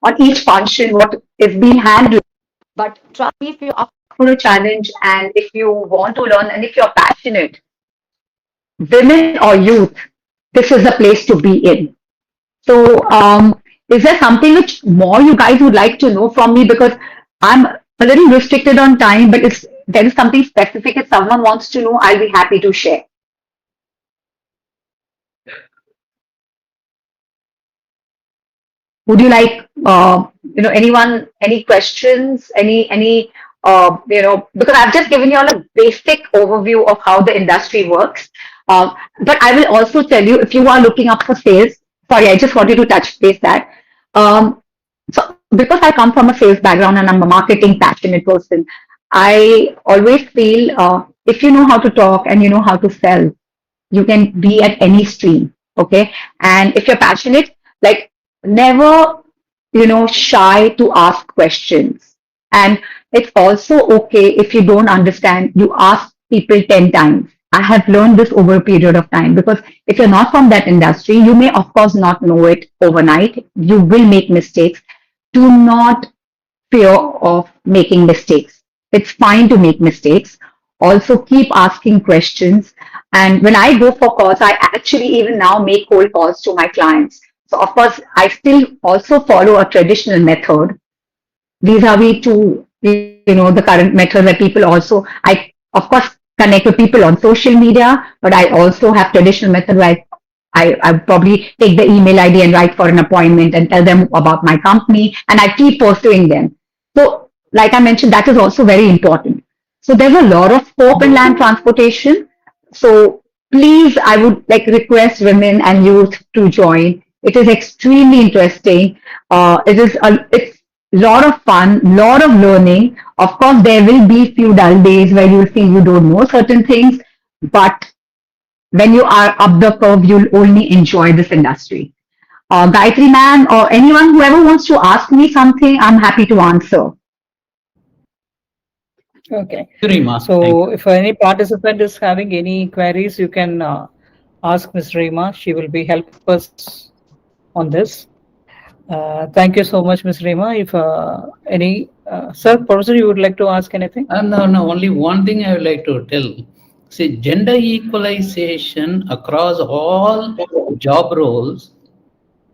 on each function, what is being handled. But trust me, if you're up for a challenge and if you want to learn and if you're passionate, women or youth, this is the place to be in. So, is there something which more you guys would like to know from me? Because I'm a little restricted on time, but if there is something specific, if someone wants to know, I'll be happy to share. Would you like, anyone, any questions, because I've just given you all a basic overview of how the industry works. But I will also tell you, if you are looking up for sales, sorry, I just wanted to touch base that. So because I come from a sales background and I'm a marketing passionate person, I always feel if you know how to talk and you know how to sell, you can be at any stream. Okay. And if you're passionate, like never, shy to ask questions. And it's also okay if you don't understand, you ask people 10 times. I have learned this over a period of time because if you're not from that industry, you may of course not know it overnight. You will make mistakes. Do not fear of making mistakes. It's fine to make mistakes. Also keep asking questions. And when I go for calls, I actually even now make cold calls to my clients. So of course, I still also follow a traditional method vis-a-vis to, the current method where people also, I of course connect with people on social media, but I also have traditional method where I probably take the email ID and write for an appointment and tell them about my company and I keep pursuing them. So like I mentioned, that is also very important. So there's a lot of scope in land transportation. So please, I would like request women and youth to join. It is extremely interesting. It's a lot of fun, lot of learning. Of course, there will be few dull days where you'll feel you don't know certain things, but when you are up the curve, you'll only enjoy this industry. Gayatri ma'am or anyone, whoever wants to ask me something, I'm happy to answer. Okay. Rima, thank So if any participant is having any queries, you can ask Ms. Rima. She will be help us on this. Thank you so much, Ms. Rima. If any, sir, Professor, you would like to ask anything? No, only one thing I would like to tell. See, gender equalization across all job roles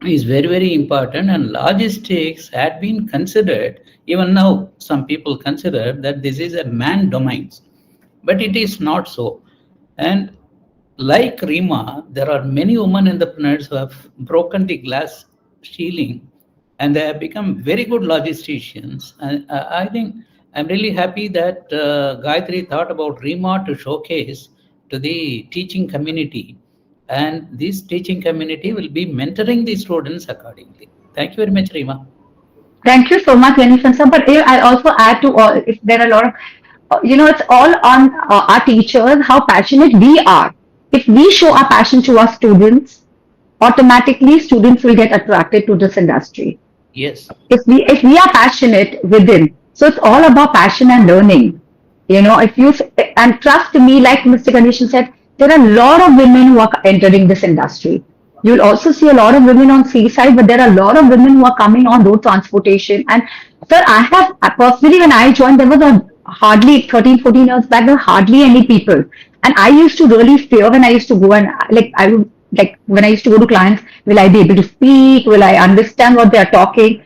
is very, very important, and logistics had been considered. Even now, some people consider that this is a man domain, but it is not so. And like Rima, there are many women entrepreneurs who have broken the glass ceiling and they have become very good logisticians. And I think I'm really happy that Gayatri thought about Rima to showcase to the teaching community. And this teaching community will be mentoring the students accordingly. Thank you very much, Rima. Thank you so much, Jennifer. But I also add to all, if there are a lot of, it's all on our teachers, how passionate we are. If we show our passion to our students, automatically students will get attracted to this industry. Yes. If we are passionate within, so it's all about passion and learning. And trust me, like Mr. Ganeshan said, there are a lot of women who are entering this industry. You'll also see a lot of women on seaside, but there are a lot of women who are coming on road transportation. And sir, I have personally, when I joined, there was hardly 13, 14 years back, there were hardly any people. And I used to really fear when I used to go and like, I would like when I used to go to clients, will I be able to speak? Will I understand what they're talking?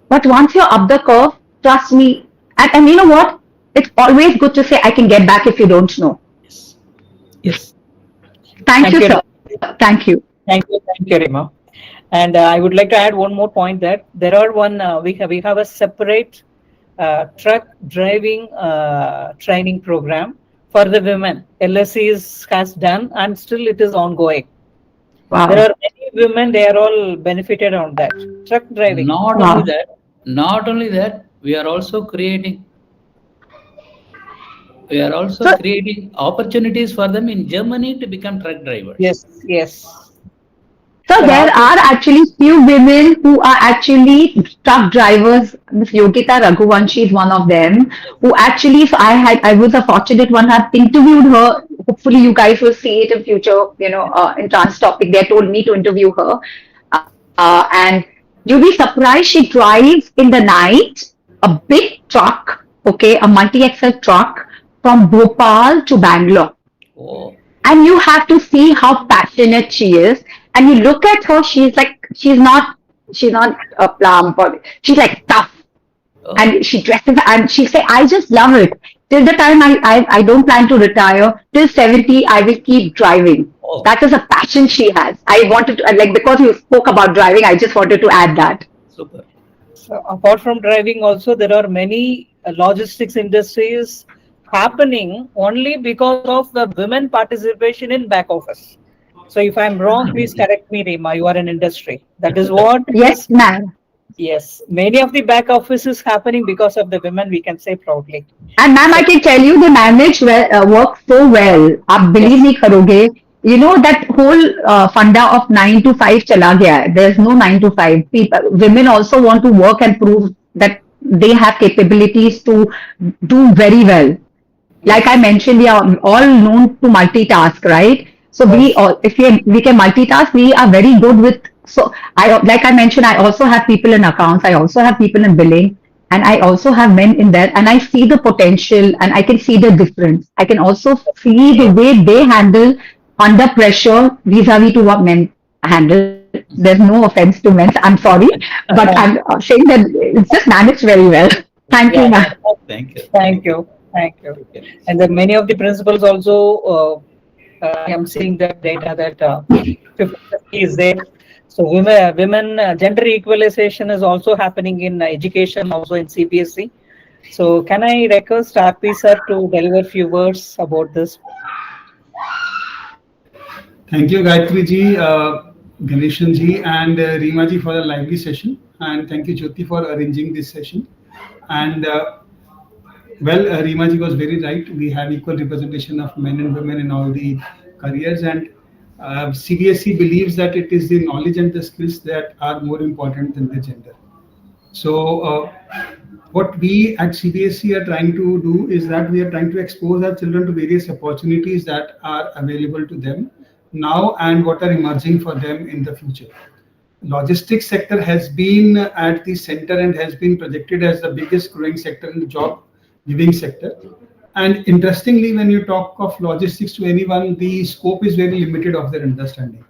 But once you're up the curve, trust me, and you know what? It's always good to say, I can get back if you don't know. Yes. Yes. Thank you, sir. Thank you. Thank you, Rima. And I would like to add one more point that there are we have a separate truck driving training program for the women. LSC has done, and still it is ongoing. Wow. There are many women; they are all benefited on that truck driving. Not only that, we are also creating opportunities for them in Germany to become truck drivers. Yes. So there are actually few women who are actually truck drivers. Ms. Yogita Raghuvanshi is one of them. Who actually, so I was a fortunate one. Have interviewed her. Hopefully, you guys will see it in future. In trans topic, they told me to interview her, and you'll be surprised. She drives in the night a big truck, okay, a multi-axle truck from Bhopal to Bangalore. Oh. And you have to see how passionate she is. And you look at her, she's not a plump, or she's like tough. Oh. And she dresses and she say, I just love it. Till the time I don't plan to retire, till 70, I will keep driving. Oh. That is a passion she has. I wanted to, because you spoke about driving, I just wanted to add that. Super. So apart from driving, also there are many logistics industries happening only because of the women participation in back office. So if I'm wrong, please correct me, Rima. You are in industry. That is what. Yes, ma'am. Yes, many of the back office is happening because of the women. We can say proudly. And ma'am, I can tell you, they manage work so well. आप believe नहीं करोगे. You know that whole funda of 9 to 5 chala gaya hai. There's no 9 to 5. Women also want to work and prove that they have capabilities to do very well. Like I mentioned, we are all known to multitask, right? So if we can multitask, we are very good with. So like I mentioned, I also have people in accounts. I also have people in billing, and I also have men in there. And I see the potential, and I can see the difference. I can also see the way they handle under pressure vis-a-vis to what men handle. There's no offense to men. I'm sorry, but I'm saying that it's just managed very well. Thank you, ma'am. Thank you. And then many of the principals also, I am seeing that data that 50-50 is there. So women gender equalization is also happening in education, also in CBSE. So can I request RP sir to deliver few words about this? Thank you, Gayatri ji, Ganeshan ji, and Rima ji for the lively session, and thank you, Jyoti, for arranging this session. And Rima ji was very right. We have equal representation of men and women in all the careers, and CBSE believes that it is the knowledge and the skills that are more important than the gender. So what we at CBSE are trying to do is that we are trying to expose our children to various opportunities that are available to them now and what are emerging for them in the future. Logistics sector has been at the center and has been projected as the biggest growing sector in the job giving sector. And interestingly, when you talk of logistics to anyone, the scope is very limited of their understanding.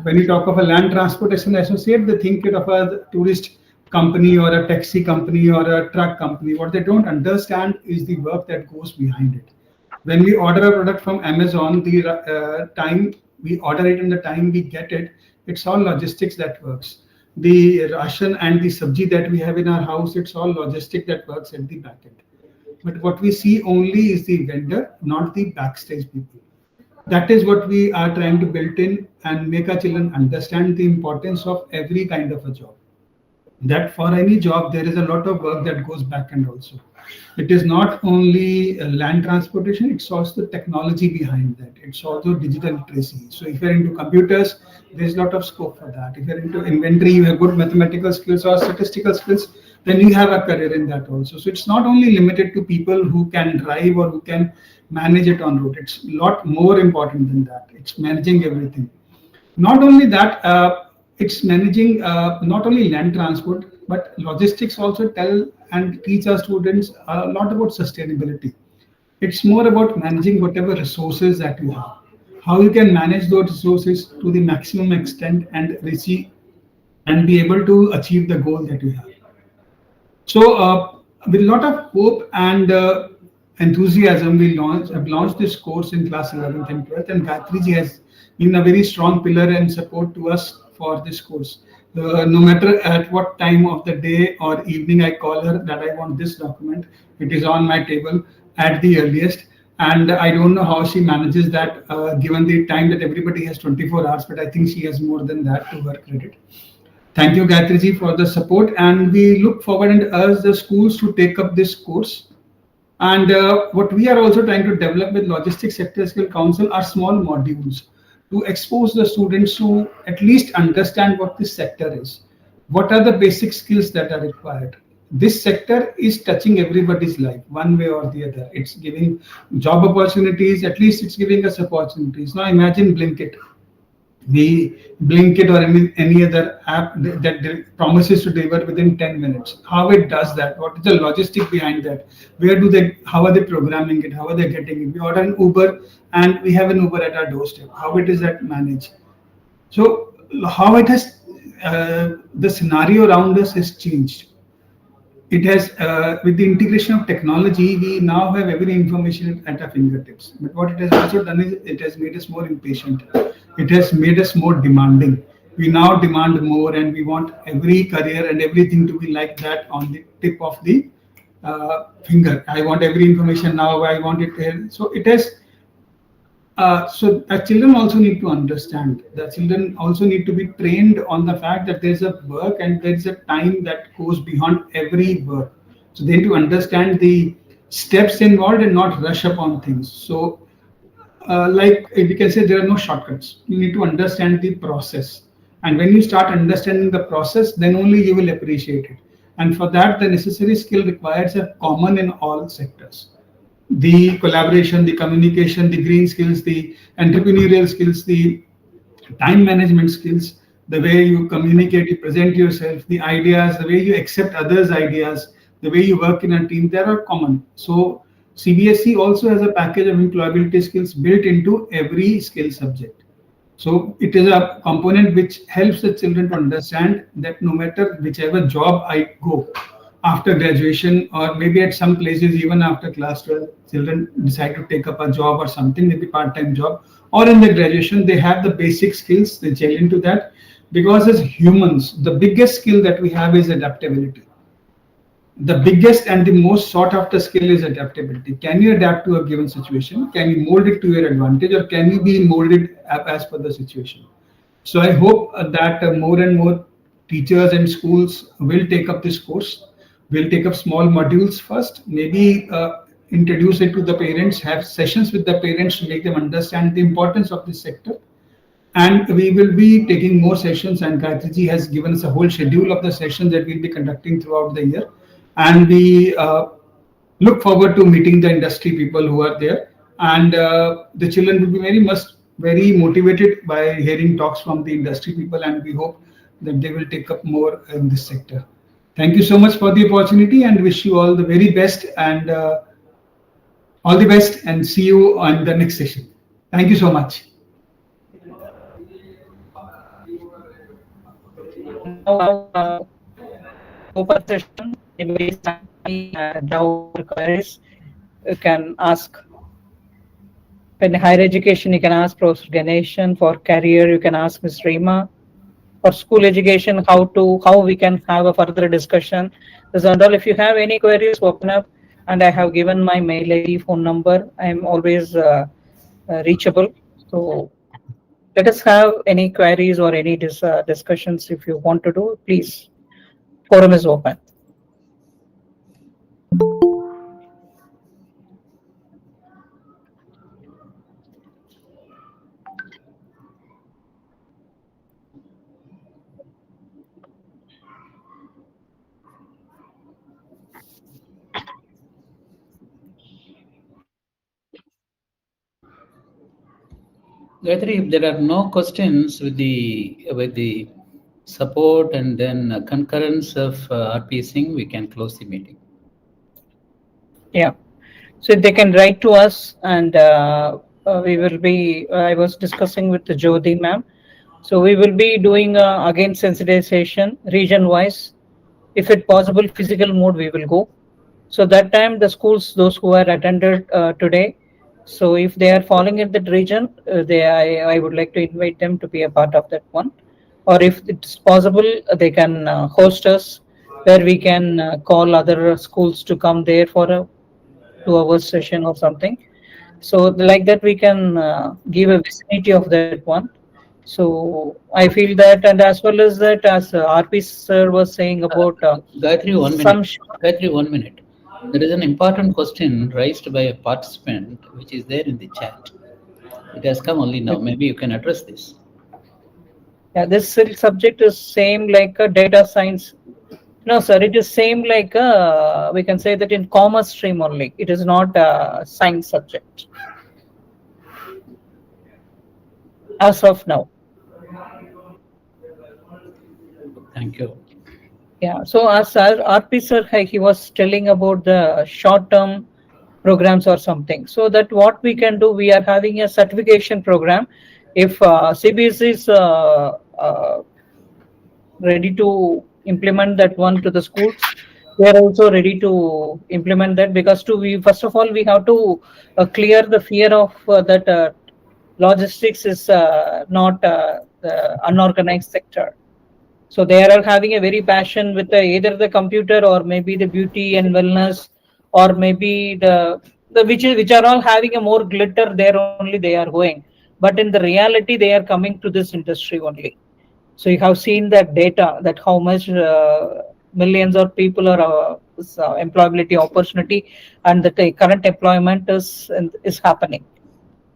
When you talk of a land transportation associate, they think of a tourist company or a taxi company or a truck company. What they don't understand is the work that goes behind it. When we order a product from Amazon, the time we order it and the time we get it, it's all logistics that works. The ration and the sabji that we have in our house, it's all logistic that works at the back end. But what we see only is the vendor, not the backstage people. That is what we are trying to build in and make our children understand the importance of every kind of a job. That for any job, there is a lot of work that goes back end also. It is not only land transportation, it's also the technology behind that. It's also digital literacy. So if you're into computers, there's a lot of scope for that. If you're into inventory, you have good mathematical skills or statistical skills, then you have a career in that also. So it's not only limited to people who can drive or who can manage it on road. It's a lot more important than that. It's managing everything. Not only that, it's managing not only land transport, but logistics also tell and teach our students a lot about sustainability. It's more about managing whatever resources that you have, how you can manage those resources to the maximum extent and receive and be able to achieve the goal that you have. So, with a lot of hope and enthusiasm, have launched this course in class 11th and 12th, and Gayatri ji has been a very strong pillar and support to us for this course. No matter at what time of the day or evening I call her that I want this document, it is on my table at the earliest. And I don't know how she manages that, given the time that everybody has 24 hours, but I think she has more than that to her credit. Thank you, Gayatri ji, for the support, and we look forward and urge the schools to take up this course. And what we are also trying to develop with Logistics Sector Skill Council are small modules to expose the students to at least understand what this sector is. What are the basic skills that are required? This sector is touching everybody's life one way or the other. It's giving job opportunities, at least it's giving us opportunities. Now imagine Blinkit. We Blinkit or any other app that promises to deliver within 10 minutes. How it does that? What is the logistic behind that? Where do they? How are they programming it? How are they getting it? We order an Uber and we have an Uber at our doorstep. How it is that managed? So how it has the scenario around us has changed. It has, with the integration of technology, we now have every information at our fingertips. But what it has also done is it has made us more impatient. It has made us more demanding. We now demand more, and we want every career and everything to be like that on the tip of the finger. I want every information now. I want it here. So it has so children also need to understand. The children also need to be trained on the fact that there's a work and there's a time that goes beyond every work. So they need to understand the steps involved and not rush upon things. So, like we can say, there are no shortcuts. You need to understand the process. And when you start understanding the process, then only you will appreciate it. And for that, the necessary skill requires are common in all sectors. The collaboration, the communication, the green skills, the entrepreneurial skills, the time management skills, the way you communicate, you present yourself, the ideas, the way you accept others' ideas, the way you work in a team, they are common. So CBSE also has a package of employability skills built into every skill subject. So it is a component which helps the children to understand that no matter whichever job I go, after graduation, or maybe at some places even after class 12, children decide to take up a job or something, maybe part-time job, or in the graduation they have the basic skills, they gel into that, because as humans the biggest skill that we have is adaptability. The biggest and the most sought after skill is adaptability. Can you adapt to a given situation? Can you mold it to your advantage, or can you be molded as per the situation? So I hope that more and more teachers and schools will take up this course. We'll take up small modules first, maybe introduce it to the parents, have sessions with the parents to make them understand the importance of this sector. And we will be taking more sessions, and Gayatri ji has given us a whole schedule of the sessions that we'll be conducting throughout the year. And we look forward to meeting the industry people who are there. And the children will be very motivated by hearing talks from the industry people, and we hope that they will take up more in this sector. Thank you so much for the opportunity, and wish you all the very best, and all the best, and see you on the next session. Thank you so much. Now, open session. Anybody has any doubt or queries, you can ask. In higher education, you can ask Professor Ganeshan. For career, you can ask Ms. Reema. For school education, how we can have a further discussion. This and all. If you have any queries, open up. And I have given my mail ID, phone number. I am always reachable. So let us have any queries or any discussions. If you want to do, please. Forum is open. Gayatri, if there are no questions with the support and then concurrence of RP Singh, we can close the meeting. Yeah. So they can write to us, and we will be. I was discussing with the Jyoti ma'am. So we will be doing again sensitization region wise. If it possible, physical mode we will go. So that time the schools, those who are attended today, so if they are falling in that region, I would like to invite them to be a part of that one. Or if it's possible, they can host us where we can call other schools to come there for a 2 hour session or something. So like that we can give a vicinity of that one. So I feel that, and as well as that, as RP sir was saying about Gayatri, 1 some minute. Gayatri, 1 minute. There is an important question raised by a participant, which is there in the chat. It has come only now. Maybe you can address this. yeah, this subject is same like a data science. No, sir, it is same like we can say that in commerce stream only. It is not a science subject as of now. Thank you. Yeah, so as RP sir, he was telling about the short-term programs or something. So that what we can do, we are having a certification program. If CBSE is ready to implement that one to the schools, we are also ready to implement that, because we first of all we have to clear the fear of that logistics is not the unorganized sector. So they are having a very passion with either the computer or maybe the beauty and wellness, or maybe the which are all having a more glitter. There only they are going, but in the reality they are coming to this industry only. So you have seen that data, that how much millions of people are employability opportunity, and that the current employment is happening.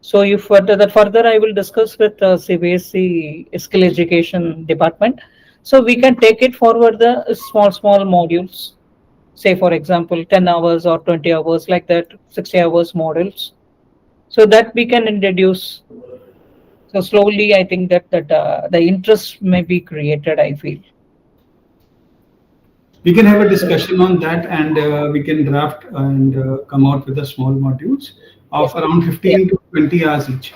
So if further I will discuss with CBSE skill education department. So we can take it forward the small modules. Say for example 10 hours or 20 hours, like that 60 hours models. So that we can introduce. So slowly I think that the interest may be created, I feel. We can have a discussion on that, and we can draft and come out with the small modules of around 15 to 20 hours each.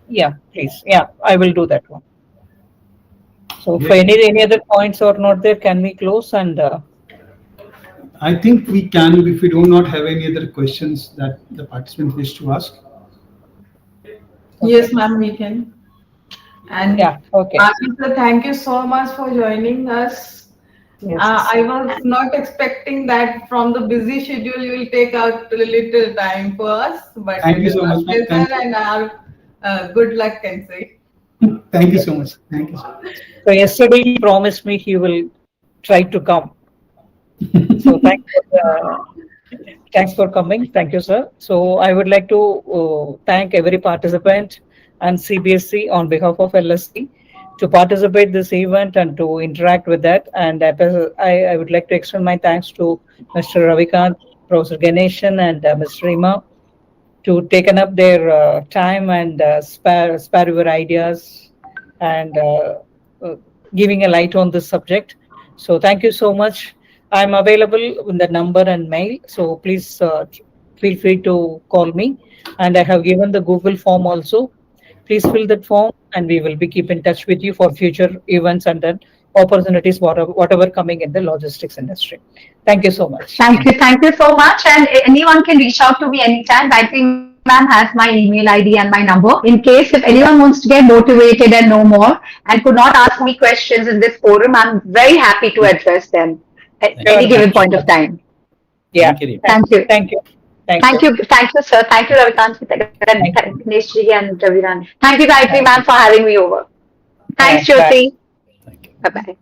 Yeah, please. Yeah, I will do that one. So for any other points or not there, can we close? And I think we can, if we do not have any other questions that the participants wish to ask. Yes, ma'am, we can. And yeah, okay. Sir, thank you so much for joining us. Yes. I was not expecting that from the busy schedule you will take out a little time for us, but Thank you so much. pleasure and our good luck, can say. Thank you so much. Thank you so much. So yesterday he promised me he will try to come. So thanks for coming. Thank you, sir. So I would like to thank every participant and CBSE on behalf of LSC to participate this event and to interact with that. And I would like to extend my thanks to Mr. Ravikant, Professor Ganeshan, and Ms. Rima to taken up their time and spare your ideas and giving a light on this subject. So thank you so much. I'm available with the number and mail, so please feel free to call me. And I have given the Google form also. Please fill that form, and we will be keep in touch with you for future events and then opportunities, whatever coming in the logistics industry. Thank you so much. Thank you so much. And anyone can reach out to me anytime. Gayatri ma'am has my email ID and my number. In case if anyone wants to get motivated and know more and could not ask me questions in this forum, I'm very happy to address them at any given point of time. Yeah. Thank you. Thank you. Thank you, sir. Thank you, Ravikant, Ganeshji, and Raviran. Thank you, Gayatri ma'am, for having me over. Thanks, Jyoti. Thank you. Bye-bye.